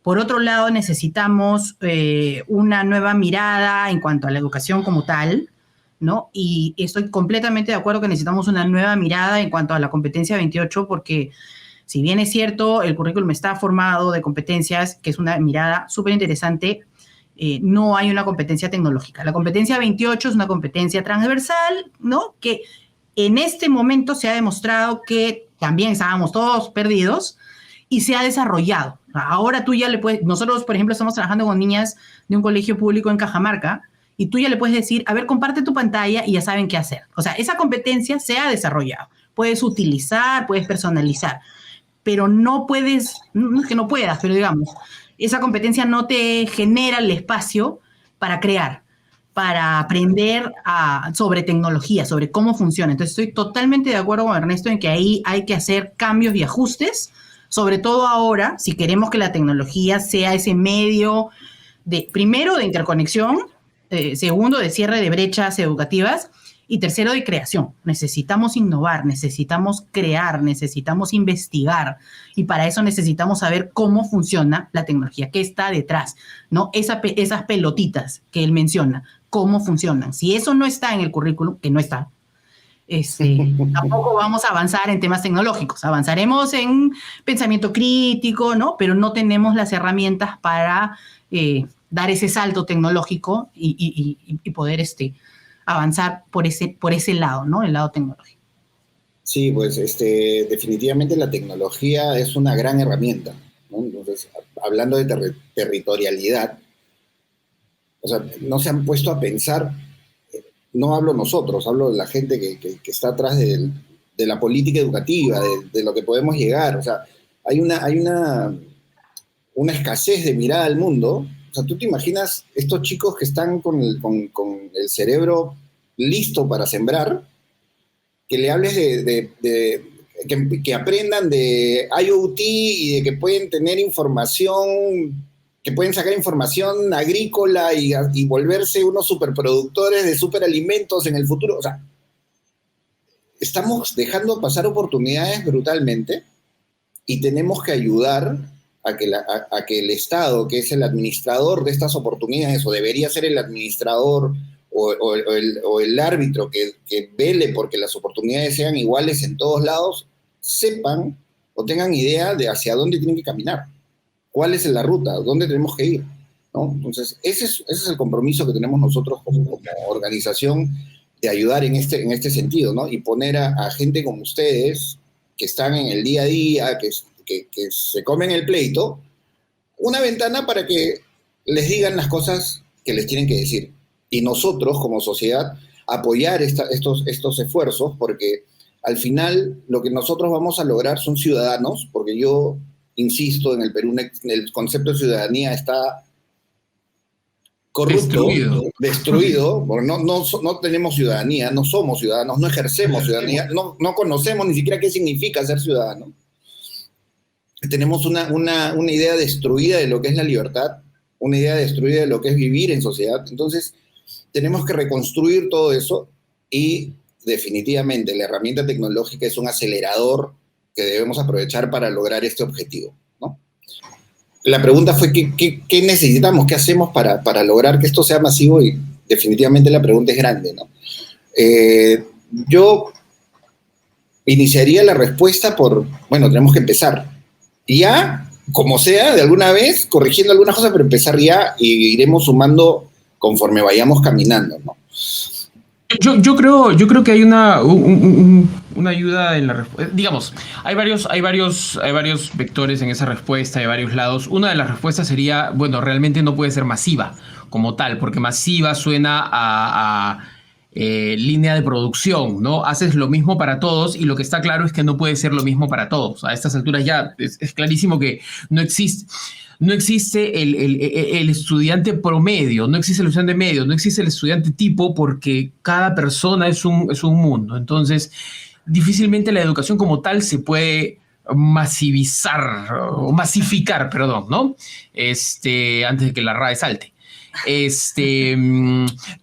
Por otro lado, necesitamos una nueva mirada en cuanto a la educación como tal, ¿no? Y estoy completamente de acuerdo que necesitamos una nueva mirada en cuanto a la competencia 28, porque si bien es cierto, el currículum está formado de competencias, que es una mirada súper interesante, no hay una competencia tecnológica. La competencia 28 es una competencia transversal, ¿no? Que en este momento se ha demostrado que también estábamos todos perdidos y se ha desarrollado. Ahora tú ya le puedes, nosotros, por ejemplo, estamos trabajando con niñas de un colegio público en Cajamarca y tú ya le puedes decir, a ver, comparte tu pantalla y ya saben qué hacer. O sea, esa competencia se ha desarrollado. Puedes utilizar, puedes personalizar, pero no puedes, no es que no puedas, pero digamos, esa competencia no te genera el espacio para crear, para aprender sobre tecnología, sobre cómo funciona. Entonces, estoy totalmente de acuerdo con Ernesto en que ahí hay que hacer cambios y ajustes, sobre todo ahora, si queremos que la tecnología sea ese medio primero, de interconexión, segundo, de cierre de brechas educativas, y tercero, de creación. Necesitamos innovar, necesitamos crear, necesitamos investigar, y para eso necesitamos saber cómo funciona la tecnología, qué está detrás, ¿no? Esas pelotitas que él menciona, cómo funcionan. Si eso no está en el currículum, que no está, tampoco vamos a avanzar en temas tecnológicos. Avanzaremos en pensamiento crítico, ¿no? Pero no tenemos las herramientas para dar ese salto tecnológico y poder avanzar por ese lado, ¿no? El lado tecnológico. Sí, pues definitivamente la tecnología es una gran herramienta, ¿no? Entonces, hablando de territorialidad, o sea, no se han puesto a pensar, no hablo nosotros, hablo de la gente que está atrás de la política educativa, de lo que podemos llegar. O sea, hay una escasez de mirada al mundo. O sea, tú te imaginas estos chicos que están con el cerebro listo para sembrar, que le hables que aprendan de IoT y de que pueden tener información, que pueden sacar información agrícola y volverse unos superproductores de superalimentos en el futuro. O sea, estamos dejando pasar oportunidades brutalmente y tenemos que ayudar a que el Estado, que es el administrador de estas oportunidades, o debería ser el administrador o el árbitro que vele porque las oportunidades sean iguales en todos lados, sepan o tengan idea de hacia dónde tienen que caminar, cuál es la ruta, dónde tenemos que ir, ¿no? Entonces, ese es el compromiso que tenemos nosotros como organización, de ayudar en este sentido, ¿no? Y poner a gente como ustedes, que están en el día a día, que se comen el pleito, una ventana para que les digan las cosas que les tienen que decir. Y nosotros, como sociedad, apoyar estos esfuerzos, porque al final lo que nosotros vamos a lograr son ciudadanos, porque yo insisto, en el Perú el concepto de ciudadanía está corrupto, destruido, porque no tenemos ciudadanía, no somos ciudadanos, no ejercemos ciudadanía, no conocemos ni siquiera qué significa ser ciudadano. Tenemos una idea destruida de lo que es la libertad, una idea destruida de lo que es vivir en sociedad. Entonces, tenemos que reconstruir todo eso, y definitivamente la herramienta tecnológica es un acelerador que debemos aprovechar para lograr este objetivo, ¿no? La pregunta fue, ¿qué necesitamos? ¿Qué hacemos para lograr que esto sea masivo? Y definitivamente la pregunta es grande, ¿no? Yo iniciaría la respuesta tenemos que empezar. Ya, como sea, de alguna vez, corrigiendo algunas cosas, pero empezar ya, y iremos sumando conforme vayamos caminando, ¿no? Yo creo que hay una ayuda en la respuesta. Digamos, hay varios vectores en esa respuesta, hay varios lados. Una de las respuestas sería, bueno, realmente no puede ser masiva como tal, porque masiva suena a línea de producción, ¿no? Haces lo mismo para todos, y lo que está claro es que no puede ser lo mismo para todos. A estas alturas ya es clarísimo que no existe. no existe el estudiante promedio, no existe el estudiante medio, no existe el estudiante tipo, porque cada persona es un mundo. Entonces, difícilmente la educación como tal se puede masificar, perdón, ¿no? Antes de que la RAE salte.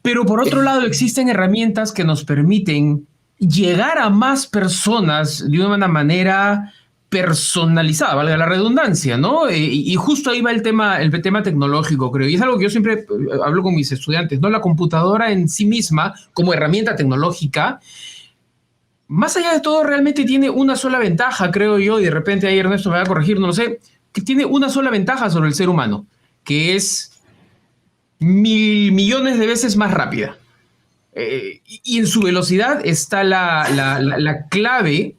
Pero por otro lado, existen herramientas que nos permiten llegar a más personas de una manera personalizada, valga la redundancia, ¿no? Y justo ahí va el tema tecnológico, creo. Y es algo que yo siempre hablo con mis estudiantes, ¿no? La computadora en sí misma, como herramienta tecnológica, más allá de todo, realmente tiene una sola ventaja, creo yo, y de repente ahí Ernesto me va a corregir, no lo sé, que tiene una sola ventaja sobre el ser humano, que es 1.000 millones de veces más rápida. Y en su velocidad está la clave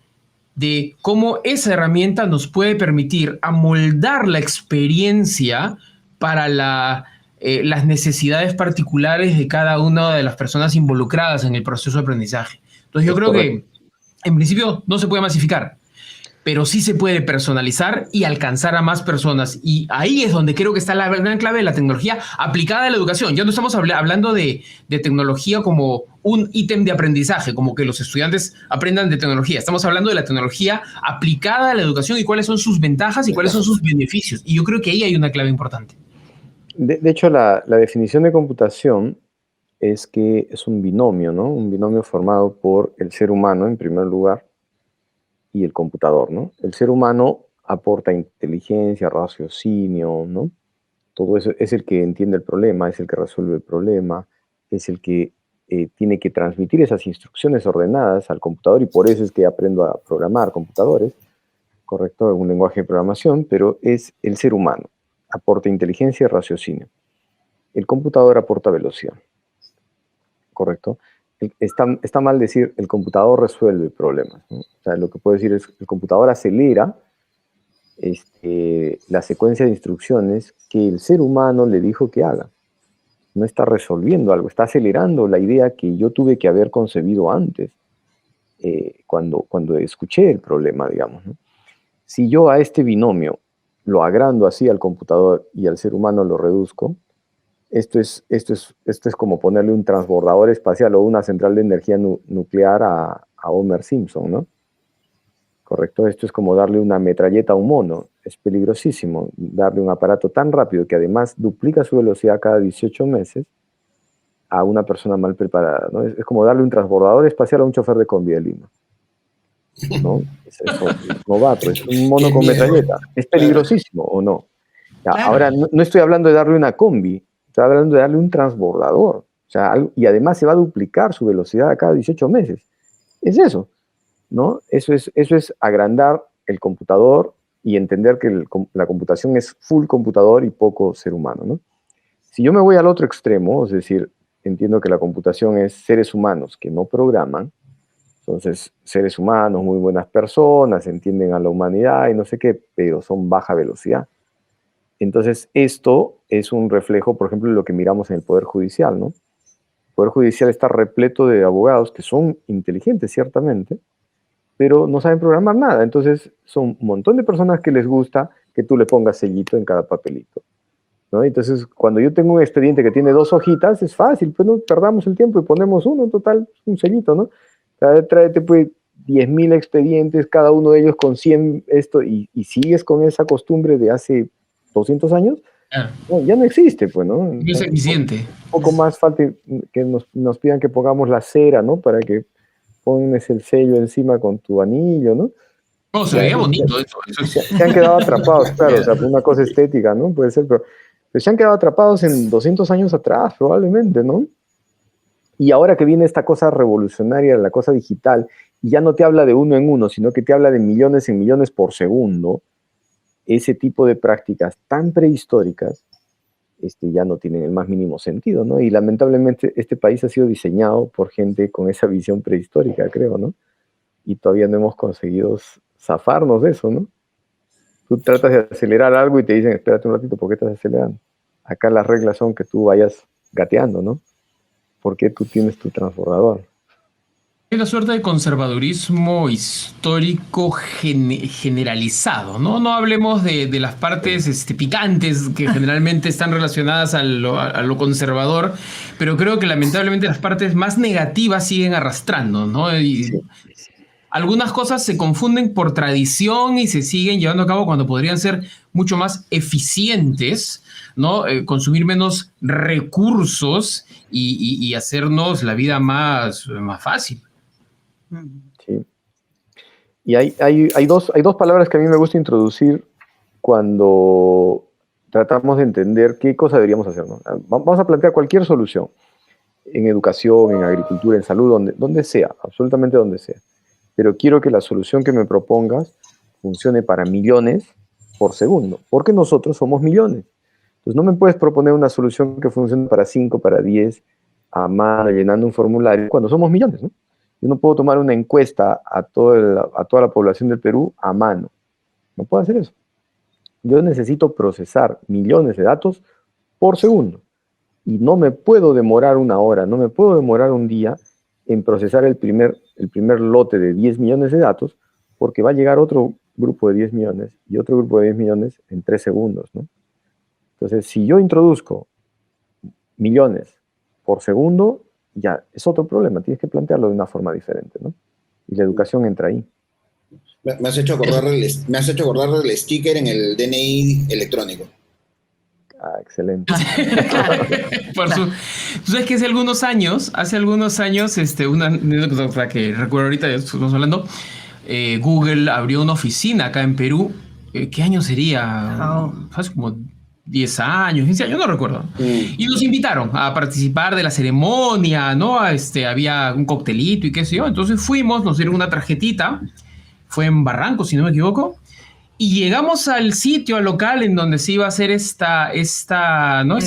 de cómo esa herramienta nos puede permitir amoldar la experiencia para las necesidades particulares de cada una de las personas involucradas en el proceso de aprendizaje. Entonces yo creo que en principio no se puede masificar, pero sí se puede personalizar y alcanzar a más personas. Y ahí es donde creo que está la gran clave de la tecnología aplicada a la educación. Ya no estamos hablando de tecnología como un ítem de aprendizaje, como que los estudiantes aprendan de tecnología. Estamos hablando de la tecnología aplicada a la educación y cuáles son sus ventajas y cuáles son sus beneficios. Y yo creo que ahí hay una clave importante. De hecho, la definición de computación es que es un binomio, ¿no? Un binomio formado por el ser humano, en primer lugar, y el computador, ¿no? El ser humano aporta inteligencia, raciocinio, ¿no? Todo eso es el que entiende el problema, es el que resuelve el problema, es el que tiene que transmitir esas instrucciones ordenadas al computador, y por eso es que aprendo a programar computadores, correcto, un lenguaje de programación, pero es el ser humano, aporta inteligencia y raciocinio. El computador aporta velocidad, correcto. Está mal decir el computador resuelve problemas, ¿no? O sea, lo que puedo decir es que el computador acelera la secuencia de instrucciones que el ser humano le dijo que haga. No está resolviendo algo, está acelerando la idea que yo tuve que haber concebido antes, cuando escuché el problema, digamos, ¿no? Si yo a este binomio lo agrando así al computador y al ser humano lo reduzco, esto es como ponerle un transbordador espacial o una central de energía nuclear a Homer Simpson, ¿no? Correcto, esto es como darle una metralleta a un mono. Es peligrosísimo darle un aparato tan rápido que además duplica su velocidad cada 18 meses a una persona mal preparada, ¿no? Es como darle un transbordador espacial a un chofer de combi de Lima, ¿no? Es novato, es un mono con metralleta. Es peligrosísimo, ¿o no? Ya, claro. Ahora, no estoy hablando de darle una combi, estoy hablando de darle un transbordador. O sea, y además se va a duplicar su velocidad a cada 18 meses. Es eso, ¿no? Eso es agrandar el computador y entender que la computación es full computador y poco ser humano, ¿no? Si yo me voy al otro extremo, es decir, entiendo que la computación es seres humanos que no programan, entonces seres humanos, muy buenas personas, entienden a la humanidad y no sé qué, pero son baja velocidad. Entonces esto es un reflejo, por ejemplo, de lo que miramos en el Poder Judicial, ¿no? El Poder Judicial está repleto de abogados que son inteligentes, ciertamente, pero no saben programar nada. Entonces son un montón de personas que les gusta que tú le pongas sellito en cada papelito, ¿no? Entonces, cuando yo tengo un expediente que tiene 2 hojitas, es fácil, pues no perdamos el tiempo y ponemos uno, en total, un sellito, ¿no? Tráete pues 10.000 expedientes, cada uno de ellos con 100 y sigues con esa costumbre de hace 200 años, no, ya no existe, pues, ¿no? No es eficiente. Un poco más falta que nos pidan que pongamos la cera, ¿no? Para que pones el sello encima con tu anillo, ¿no? No, se veía bonito eso. Se han quedado atrapados, claro, o sea, una cosa estética, ¿no? Puede ser, pero se han quedado atrapados en 200 años atrás, probablemente, ¿no? Y ahora que viene esta cosa revolucionaria, la cosa digital, y ya no te habla de uno en uno, sino que te habla de millones en millones por segundo, ese tipo de prácticas tan prehistóricas ya no tienen el más mínimo sentido, ¿no? Y lamentablemente este país ha sido diseñado por gente con esa visión prehistórica, creo, ¿no? Y todavía no hemos conseguido zafarnos de eso, ¿no? Tú tratas de acelerar algo y te dicen, espérate un ratito, ¿por qué estás acelerando? Acá las reglas son que tú vayas gateando, ¿no? ¿Por qué tú tienes tu transbordador? Hay una suerte de conservadurismo histórico generalizado, ¿no? No hablemos de las partes picantes que generalmente están relacionadas a lo conservador, pero creo que lamentablemente las partes más negativas siguen arrastrando, ¿no? Y algunas cosas se confunden por tradición y se siguen llevando a cabo cuando podrían ser mucho más eficientes, ¿no? Consumir menos recursos y hacernos la vida más fácil. Sí. Y hay dos palabras que a mí me gusta introducir cuando tratamos de entender qué cosa deberíamos hacer, ¿no? Vamos a plantear cualquier solución, en educación, en agricultura, en salud, donde sea, absolutamente donde sea. Pero quiero que la solución que me propongas funcione para millones por segundo, porque nosotros somos millones. Entonces no me puedes proponer una solución que funcione para 5, para 10, a mano, llenando un formulario, cuando somos millones, ¿no? Yo no puedo tomar una encuesta a toda la población del Perú a mano. No puedo hacer eso. Yo necesito procesar millones de datos por segundo. Y no me puedo demorar una hora, no me puedo demorar un día en procesar el primer lote de 10 millones de datos, porque va a llegar otro grupo de 10 millones y otro grupo de 10 millones en 3 segundos, ¿no? Entonces, si yo introduzco millones por segundo, ya es otro problema, tienes que plantearlo de una forma diferente, ¿no? Y la educación entra ahí. Me has hecho acordar del sticker en el DNI electrónico. Ah, excelente. Tú sabes que hace algunos años, una anécdota que recuerdo ahorita, ya estamos hablando, Google abrió una oficina acá en Perú. ¿Qué año sería? Hace como 10 años, 15 años, no recuerdo. Y nos invitaron a participar de la ceremonia, ¿no? Había un coctelito y qué sé yo. Entonces fuimos, nos dieron una tarjetita. Fue en Barranco, si no me equivoco. Y llegamos al sitio, al local en donde se iba a hacer esta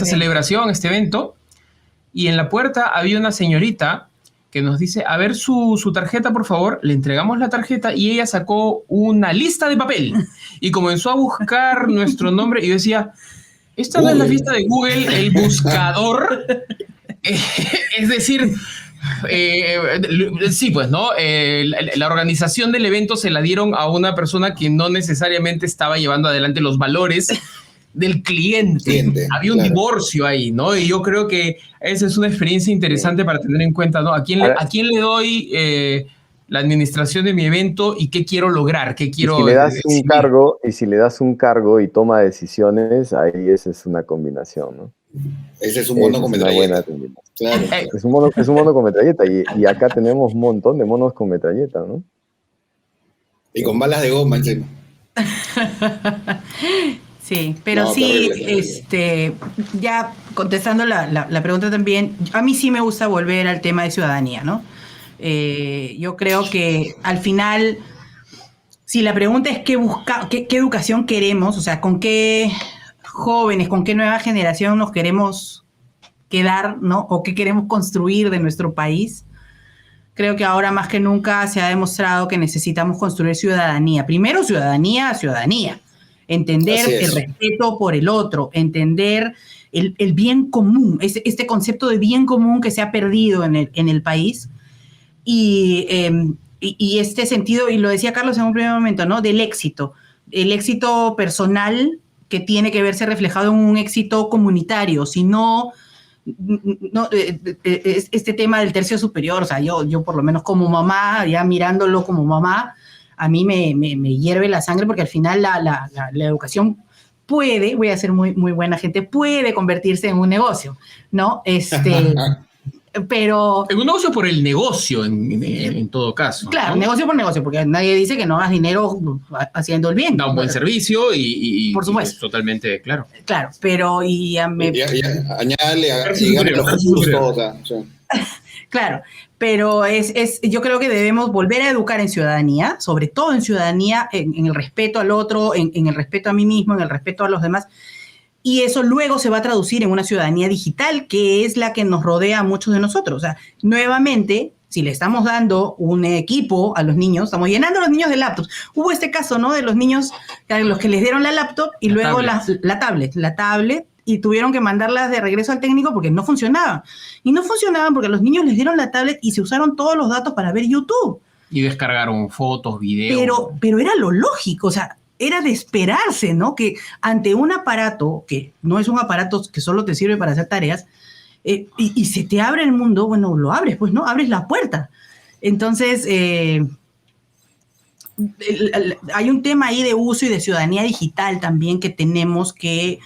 celebración, este evento. Y en la puerta había una señorita que nos dice, a ver su tarjeta, por favor. Le entregamos la tarjeta y ella sacó una lista de papel y comenzó a buscar nuestro nombre. Y yo decía, esta no es la fiesta de Google, el buscador. Es decir, sí, pues, ¿no? La organización del evento se la dieron a una persona que no necesariamente estaba llevando adelante los valores del cliente. Había un divorcio ahí, ¿no? Y yo creo que esa es una experiencia interesante para tener en cuenta, ¿no? ¿A quién le doy la administración de mi evento y qué quiero lograr? ¿Qué quiero? Si le das un cargo y toma decisiones, ahí esa es una combinación, ¿no? Ese es un mono con metralleta. Claro. Es un mono con metralleta y acá tenemos un montón de monos con metralleta, ¿no? Y con balas de goma encima. Sí, pero no, sí, terrible. Ya contestando la pregunta también, a mí sí me gusta volver al tema de ciudadanía, ¿no? Yo creo que al final, si la pregunta es qué educación queremos, o sea, con qué jóvenes, con qué nueva generación nos queremos quedar, ¿no? O qué queremos construir de nuestro país, creo que ahora más que nunca se ha demostrado que necesitamos construir ciudadanía. Primero, ciudadanía. Entender el respeto por el otro, entender el bien común, este concepto de bien común que se ha perdido en el país y este sentido, y lo decía Carlos en un primer momento, ¿no? Del éxito, el éxito personal que tiene que verse reflejado en un éxito comunitario, si no este tema del tercio superior, o sea, yo por lo menos como mamá, ya mirándolo como mamá, a mí me hierve la sangre porque al final la educación puede, voy a ser muy, muy buena gente, puede convertirse en un negocio, ¿no? Pero... En un negocio por el negocio, en todo caso. Claro, ¿no? Negocio por negocio, porque nadie dice que no hagas dinero haciendo el bien. Da un buen servicio y por supuesto. Es totalmente claro. Claro, pero... añádale los justos. Claro, pero yo creo que debemos volver a educar en ciudadanía, sobre todo en ciudadanía, en el respeto al otro, en el respeto a mí mismo, en el respeto a los demás. Y eso luego se va a traducir en una ciudadanía digital, que es la que nos rodea a muchos de nosotros. O sea, nuevamente, si le estamos dando un equipo a los niños, estamos llenando a los niños de laptops. Hubo este caso, ¿no? De los niños a los que les dieron la laptop y luego la tablet. y tuvieron que mandarlas de regreso al técnico porque no funcionaban. Y no funcionaban porque los niños les dieron la tablet y se usaron todos los datos para ver YouTube. Y descargaron fotos, videos. Pero era lo lógico, o sea, era de esperarse, ¿no? Que ante un aparato, que no es un aparato que solo te sirve para hacer tareas, y se te abre el mundo, bueno, lo abres, pues, ¿no? Abres la puerta. Entonces, hay un tema ahí de uso y de ciudadanía digital también que tenemos que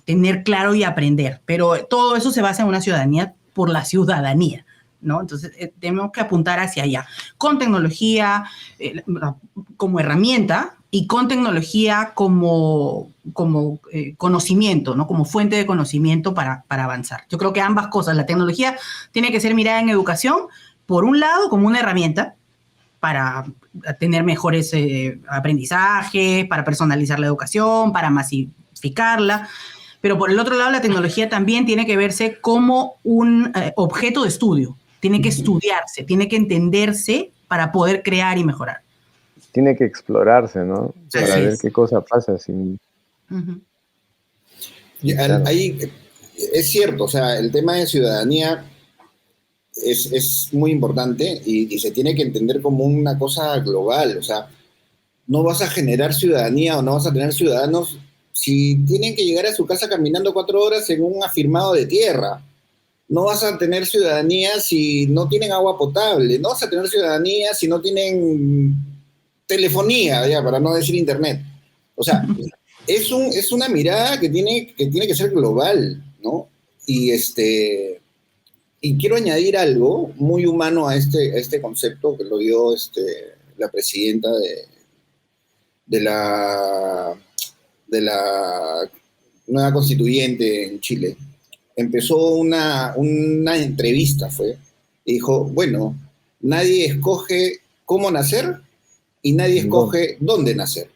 tener claro y aprender, pero todo eso se basa en una ciudadanía por la ciudadanía, ¿no? Entonces, tenemos que apuntar hacia allá, con tecnología como herramienta y con tecnología como conocimiento, ¿no? Como fuente de conocimiento para avanzar. Yo creo que ambas cosas, la tecnología tiene que ser mirada en educación, por un lado, como una herramienta para tener mejores aprendizajes, para personalizar la educación, para masificarla, pero por el otro lado, la tecnología también tiene que verse como un objeto de estudio. Tiene que estudiarse, tiene que entenderse para poder crear y mejorar. Tiene que explorarse, ¿no? Para ver qué cosa pasa. Sin... Claro. Ahí es cierto, o sea, el tema de ciudadanía es muy importante y se tiene que entender como una cosa global. O sea, no vas a generar ciudadanía o no vas a tener ciudadanos si tienen que llegar a su casa caminando 4 horas en un afirmado de tierra. No vas a tener ciudadanía si no tienen agua potable. No vas a tener ciudadanía si no tienen telefonía, ya, para no decir internet. O sea, es una mirada que tiene que ser global, ¿no? Y quiero añadir algo muy humano a este concepto que lo dio la presidenta de la nueva constituyente en Chile. Empezó una entrevista, y dijo, bueno, nadie escoge cómo nacer y nadie escoge dónde nacer.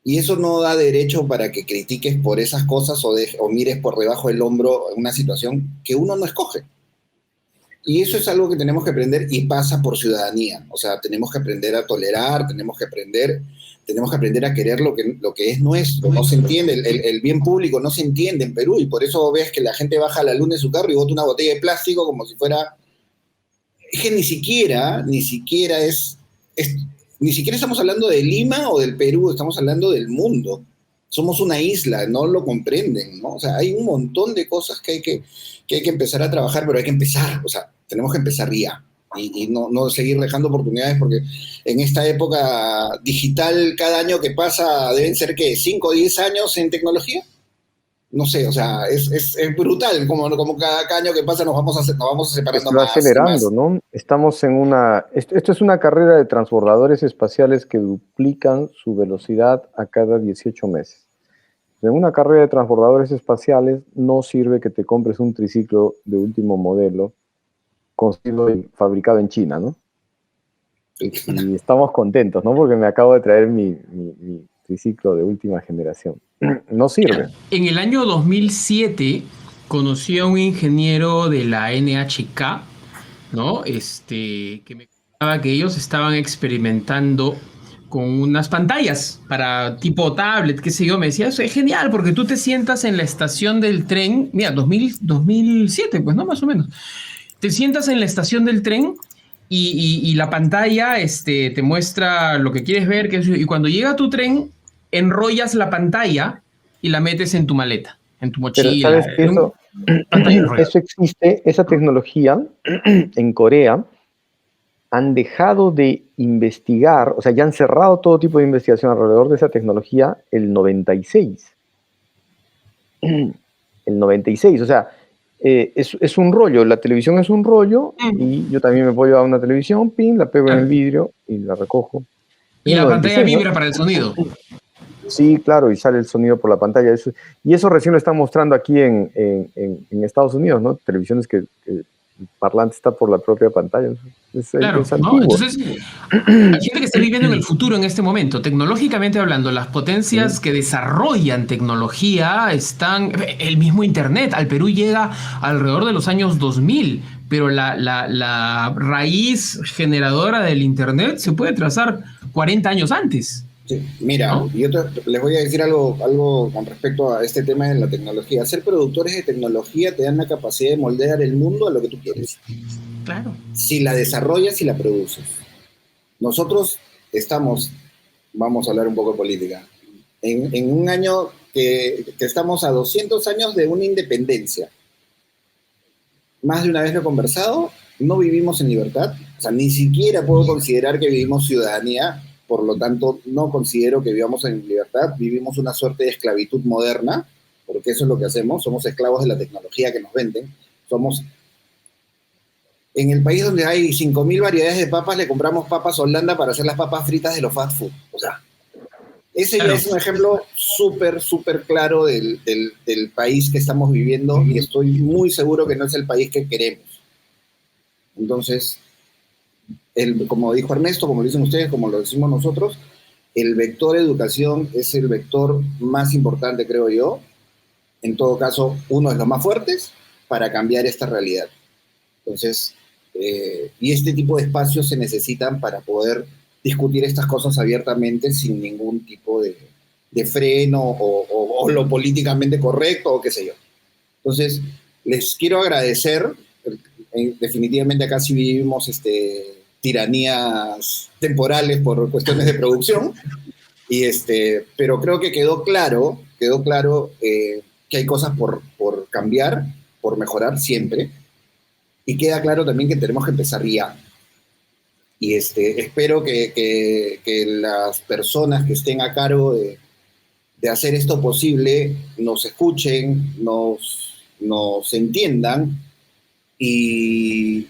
Y eso no da derecho para que critiques por esas cosas o mires por debajo del hombro una situación que uno no escoge. Y eso es algo que tenemos que aprender y pasa por ciudadanía. O sea, tenemos que aprender a tolerar, tenemos que aprender a querer lo que es nuestro. No se entiende, el bien público no se entiende en Perú y por eso ves que la gente baja a la luna en su carro y bota una botella de plástico como si fuera... Es que ni siquiera estamos hablando de Lima o del Perú, estamos hablando del mundo. Somos una isla, no lo comprenden, ¿no? O sea, hay un montón de cosas que hay que empezar a trabajar, pero hay que empezar, o sea, tenemos que empezar ya y no seguir dejando oportunidades porque en esta época digital, cada año que pasa deben ser, ¿qué? 5 o 10 años en tecnología. No sé, o sea, es brutal, como cada año que pasa nos vamos separando más. Está acelerando, ¿no? Estamos en esto es una carrera de transbordadores espaciales que duplican su velocidad a cada 18 meses. En una carrera de transbordadores espaciales no sirve que te compres un triciclo de último modelo construido y fabricado en China, ¿no? Y estamos contentos, ¿no? Porque me acabo de traer mi triciclo de última generación. No sirve. En el año 2007 conocí a un ingeniero de la NHK, ¿no? Que me contaba que ellos estaban experimentando con unas pantallas para tipo tablet, qué sé yo. Me decía, eso es genial porque tú te sientas en la estación del tren, mira, 2007, pues, ¿no? Más o menos. Te sientas en la estación del tren y la pantalla te muestra lo que quieres ver, y cuando llega tu tren, enrollas la pantalla y la metes en tu maleta, en tu mochila. Pero ¿sabes qué? Eso existe, esa tecnología en Corea. Han dejado de investigar, o sea, ya han cerrado todo tipo de investigación alrededor de esa tecnología el 96. El 96, o sea, es un rollo, la televisión es un rollo y yo también me puedo llevar una televisión, la pego en el vidrio y la recojo. Y la pantalla vibra para el sonido. Sí, claro, y sale el sonido por la pantalla. Y eso recién lo están mostrando aquí en Estados Unidos, ¿no? Televisiones que el parlante está por la propia pantalla. Claro, ¿no? Entonces, hay gente que está viviendo en el futuro en este momento. Tecnológicamente hablando, las potencias que desarrollan tecnología están... El mismo Internet al Perú llega alrededor de los años 2000, pero la raíz generadora del Internet se puede trazar 40 años antes. Sí, mira, ¿no? les voy a decir algo con respecto a este tema de la tecnología. Ser productores de tecnología te dan la capacidad de moldear el mundo a lo que tú quieres. Claro. Si la desarrollas y la produces. Nosotros estamos, vamos a hablar un poco de política, en un año que estamos a 200 años de una independencia. Más de una vez lo he conversado, no vivimos en libertad, o sea, ni siquiera puedo considerar que vivimos ciudadanía, por lo tanto, no considero que vivamos en libertad, vivimos una suerte de esclavitud moderna, porque eso es lo que hacemos, somos esclavos de la tecnología que nos venden, somos... En el país donde hay 5.000 variedades de papas, le compramos papas Holanda para hacer las papas fritas de los fast food. O sea, ese ya Claro. es un ejemplo súper claro del país que estamos viviendo y estoy muy seguro que no es el país que queremos. Entonces, como dijo Ernesto, como lo dicen ustedes, como lo decimos nosotros, el vector educación es el vector más importante, creo yo. En todo caso, uno de los más fuertes para cambiar esta realidad. Entonces, y este tipo de espacios se necesitan para poder discutir estas cosas abiertamente sin ningún tipo de freno o lo políticamente correcto o qué sé yo. Entonces, les quiero agradecer. Definitivamente acá sí vivimos tiranías temporales por cuestiones de producción, pero creo que quedó claro que hay cosas por cambiar, por mejorar siempre, y queda claro también que tenemos que empezar ya. Y espero que las personas que estén a cargo de hacer esto posible nos escuchen, nos entiendan y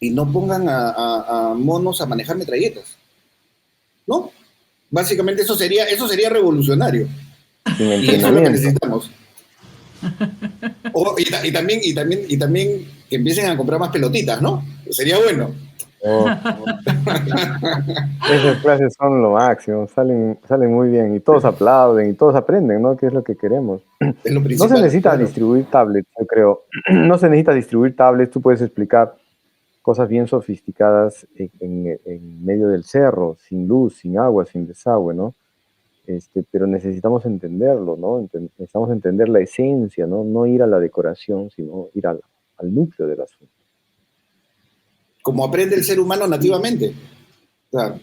no pongan a monos a manejar metralletas, ¿no? Básicamente eso sería revolucionario. Sin Y eso es lo que entrenamiento. necesitamos. Y también que empiecen a comprar más pelotitas, ¿no? Sería bueno. Oh, esas clases son lo máximo, salen muy bien y todos aplauden y todos aprenden, ¿no? Que es lo que queremos. Es lo No principal. se necesita claro. distribuir tablets, yo creo. No se necesita distribuir tablets, tú puedes explicar cosas bien sofisticadas en medio del cerro, sin luz, sin agua, sin desagüe, ¿no? Pero necesitamos entenderlo, ¿no? Necesitamos entender la esencia, ¿no? No ir a la decoración, sino ir al núcleo del asunto. Como aprende el ser humano nativamente. O sea,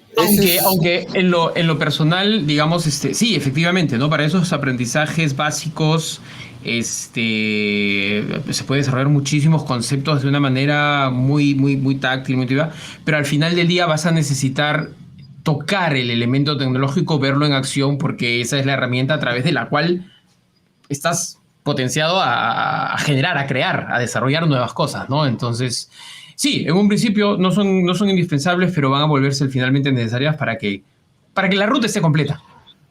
Aunque en lo personal, digamos, sí, efectivamente, ¿no? Para esos aprendizajes básicos, se puede desarrollar muchísimos conceptos de una manera muy táctil, muy activa, pero al final del día vas a necesitar tocar el elemento tecnológico, verlo en acción, porque esa es la herramienta a través de la cual estás potenciado a generar, a crear, a desarrollar nuevas cosas, ¿no? Entonces, sí, en un principio no son indispensables, pero van a volverse finalmente necesarias para que la ruta esté completa,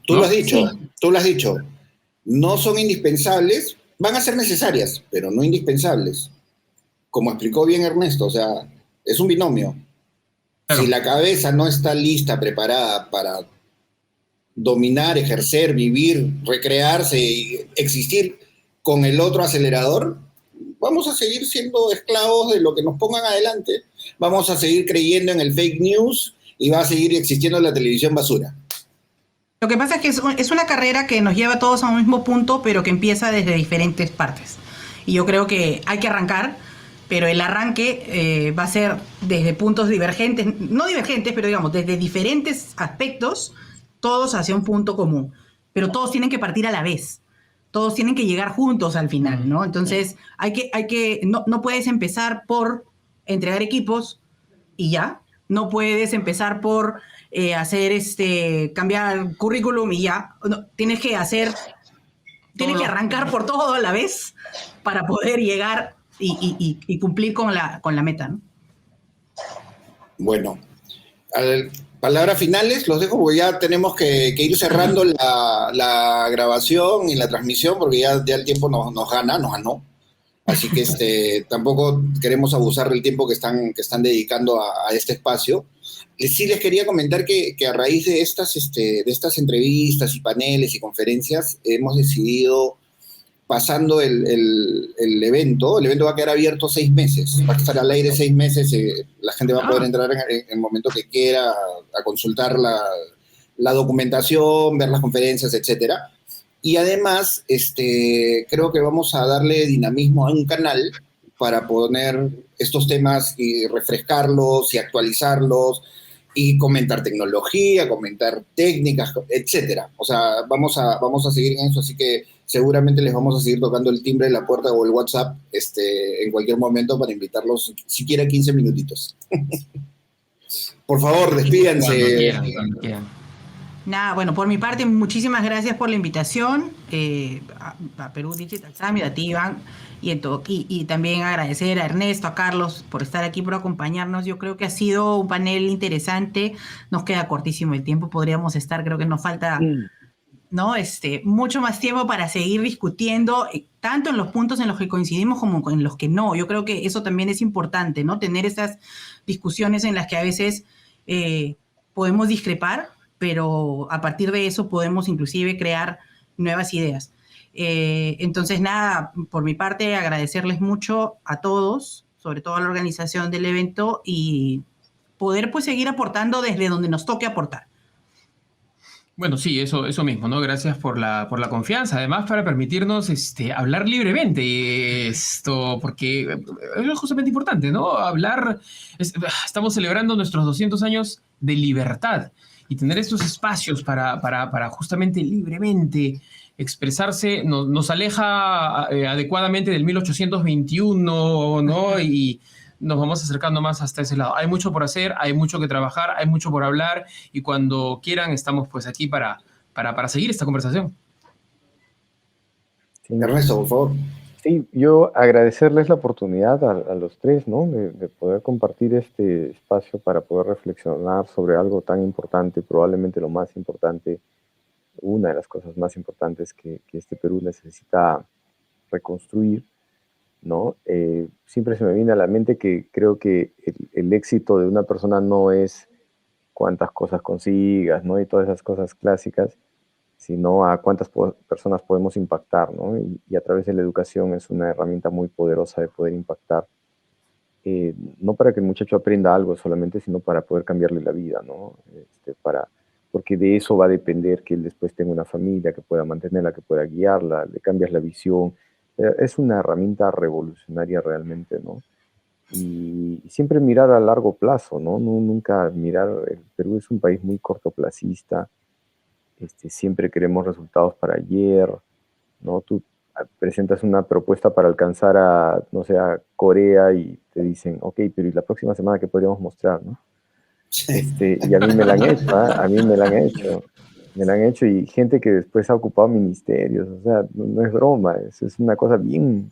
tú ¿no? lo has dicho, Sí. tú lo has dicho. No son indispensables, van a ser necesarias, pero no indispensables. Como explicó bien Ernesto, o sea, es un binomio. Si Claro. la cabeza no está lista, preparada para dominar, ejercer, vivir, recrearse y existir con el otro acelerador, vamos a seguir siendo esclavos de lo que nos pongan adelante. Vamos a seguir creyendo en el fake news y va a seguir existiendo la televisión basura. Lo que pasa es que es una carrera que nos lleva a todos a un mismo punto, pero que empieza desde diferentes partes. Y yo creo que hay que arrancar, pero el arranque va a ser desde puntos divergentes, no divergentes, pero digamos, desde diferentes aspectos, todos hacia un punto común. Pero todos tienen que partir a la vez. Todos tienen que llegar juntos al final, ¿no? Entonces, no puedes empezar por entregar equipos y ya. No puedes empezar por cambiar currículum y ya. No, tienes que arrancar por todo a la vez para poder llegar y cumplir con la meta, ¿no? Bueno, palabras finales, los dejo porque ya tenemos que ir cerrando la grabación y la transmisión porque ya el tiempo nos ganó. Así que tampoco queremos abusar del tiempo que están dedicando a este espacio. Sí les quería comentar que a raíz de estas entrevistas y paneles y conferencias hemos decidido, pasando el evento va a quedar abierto 6 meses, va a estar al aire 6 meses, la gente va a poder entrar en el momento que quiera a consultar la documentación, ver las conferencias, etcétera. Y además, creo que vamos a darle dinamismo a un canal para poner estos temas y refrescarlos y actualizarlos y comentar tecnología, comentar técnicas, etcétera. O sea, vamos a seguir en eso, así que seguramente les vamos a seguir tocando el timbre de la puerta o el WhatsApp en cualquier momento para invitarlos, siquiera 15 minutitos. Por favor, despídanse. Cuando quieran, cuando quieran. Nada, bueno, por mi parte, muchísimas gracias por la invitación a Perú Digital Summit, a ti, Iván, y también agradecer a Ernesto, a Carlos, por estar aquí, por acompañarnos. Yo creo que ha sido un panel interesante. Nos queda cortísimo el tiempo, podríamos estar, creo que nos falta, ¿no? Mucho más tiempo para seguir discutiendo, tanto en los puntos en los que coincidimos como en los que no. Yo creo que eso también es importante, ¿no? Tener esas discusiones en las que a veces podemos discrepar, pero a partir de eso podemos inclusive crear nuevas ideas. Entonces, nada, por mi parte, agradecerles mucho a todos, sobre todo a la organización del evento, y poder pues seguir aportando desde donde nos toque aportar. Bueno, sí, eso mismo, ¿no? Gracias por la confianza, además para permitirnos hablar libremente, porque es justamente importante, ¿no? Estamos celebrando nuestros 200 años de libertad, y tener estos espacios para justamente libremente expresarse nos aleja adecuadamente del 1821, ¿no? Y nos vamos acercando más hasta ese lado. Hay mucho por hacer, hay mucho que trabajar, hay mucho por hablar, y cuando quieran estamos pues aquí para seguir esta conversación. Sí. Ernesto, por favor. Sí, yo agradecerles la oportunidad a los tres, ¿no? De poder compartir este espacio para poder reflexionar sobre algo tan importante, probablemente lo más importante, una de las cosas más importantes que este Perú necesita reconstruir, ¿no? Siempre se me viene a la mente que creo que el éxito de una persona no es cuántas cosas consigas, ¿no? Y todas esas cosas clásicas, sino a cuántas personas podemos impactar, ¿no? Y a través de la educación es una herramienta muy poderosa de poder impactar, no para que el muchacho aprenda algo solamente, sino para poder cambiarle la vida, ¿no? Porque de eso va a depender que él después tenga una familia, que pueda mantenerla, que pueda guiarla, le cambias la visión. Es una herramienta revolucionaria realmente, ¿no? Y siempre mirar a largo plazo, ¿no? Nunca mirar, el Perú es un país muy cortoplacista, siempre queremos resultados para ayer, ¿no? Tú presentas una propuesta para alcanzar no sé, a Corea y te dicen, ok, pero ¿y la próxima semana qué podríamos mostrar, no? Y a mí me la han hecho, a mí me la han hecho, y gente que después ha ocupado ministerios, o sea, no es broma, es una cosa bien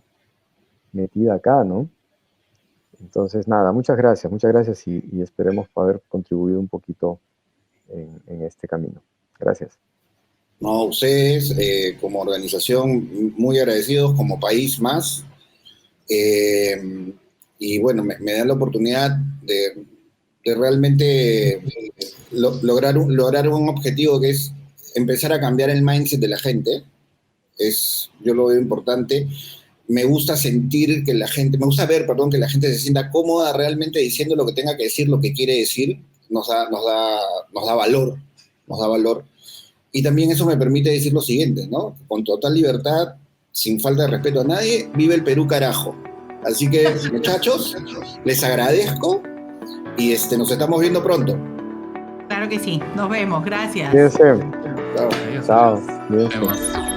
metida acá, ¿no? Entonces, nada, muchas gracias y esperemos haber contribuido un poquito en este camino. Gracias. No, ustedes como organización muy agradecidos, como país más, y bueno, me dan la oportunidad de realmente lograr un objetivo que es empezar a cambiar el mindset de la gente. Yo lo veo importante. Me gusta ver, que la gente se sienta cómoda realmente diciendo lo que tenga que decir, lo que quiere decir. Nos da valor. Y también eso me permite decir lo siguiente, ¿no? Con total libertad, sin falta de respeto a nadie, vive el Perú, carajo. Así que, muchachos, les agradezco y nos estamos viendo pronto. Claro que sí, nos vemos, gracias. Cuídense. Chao. Chao. Nos vemos.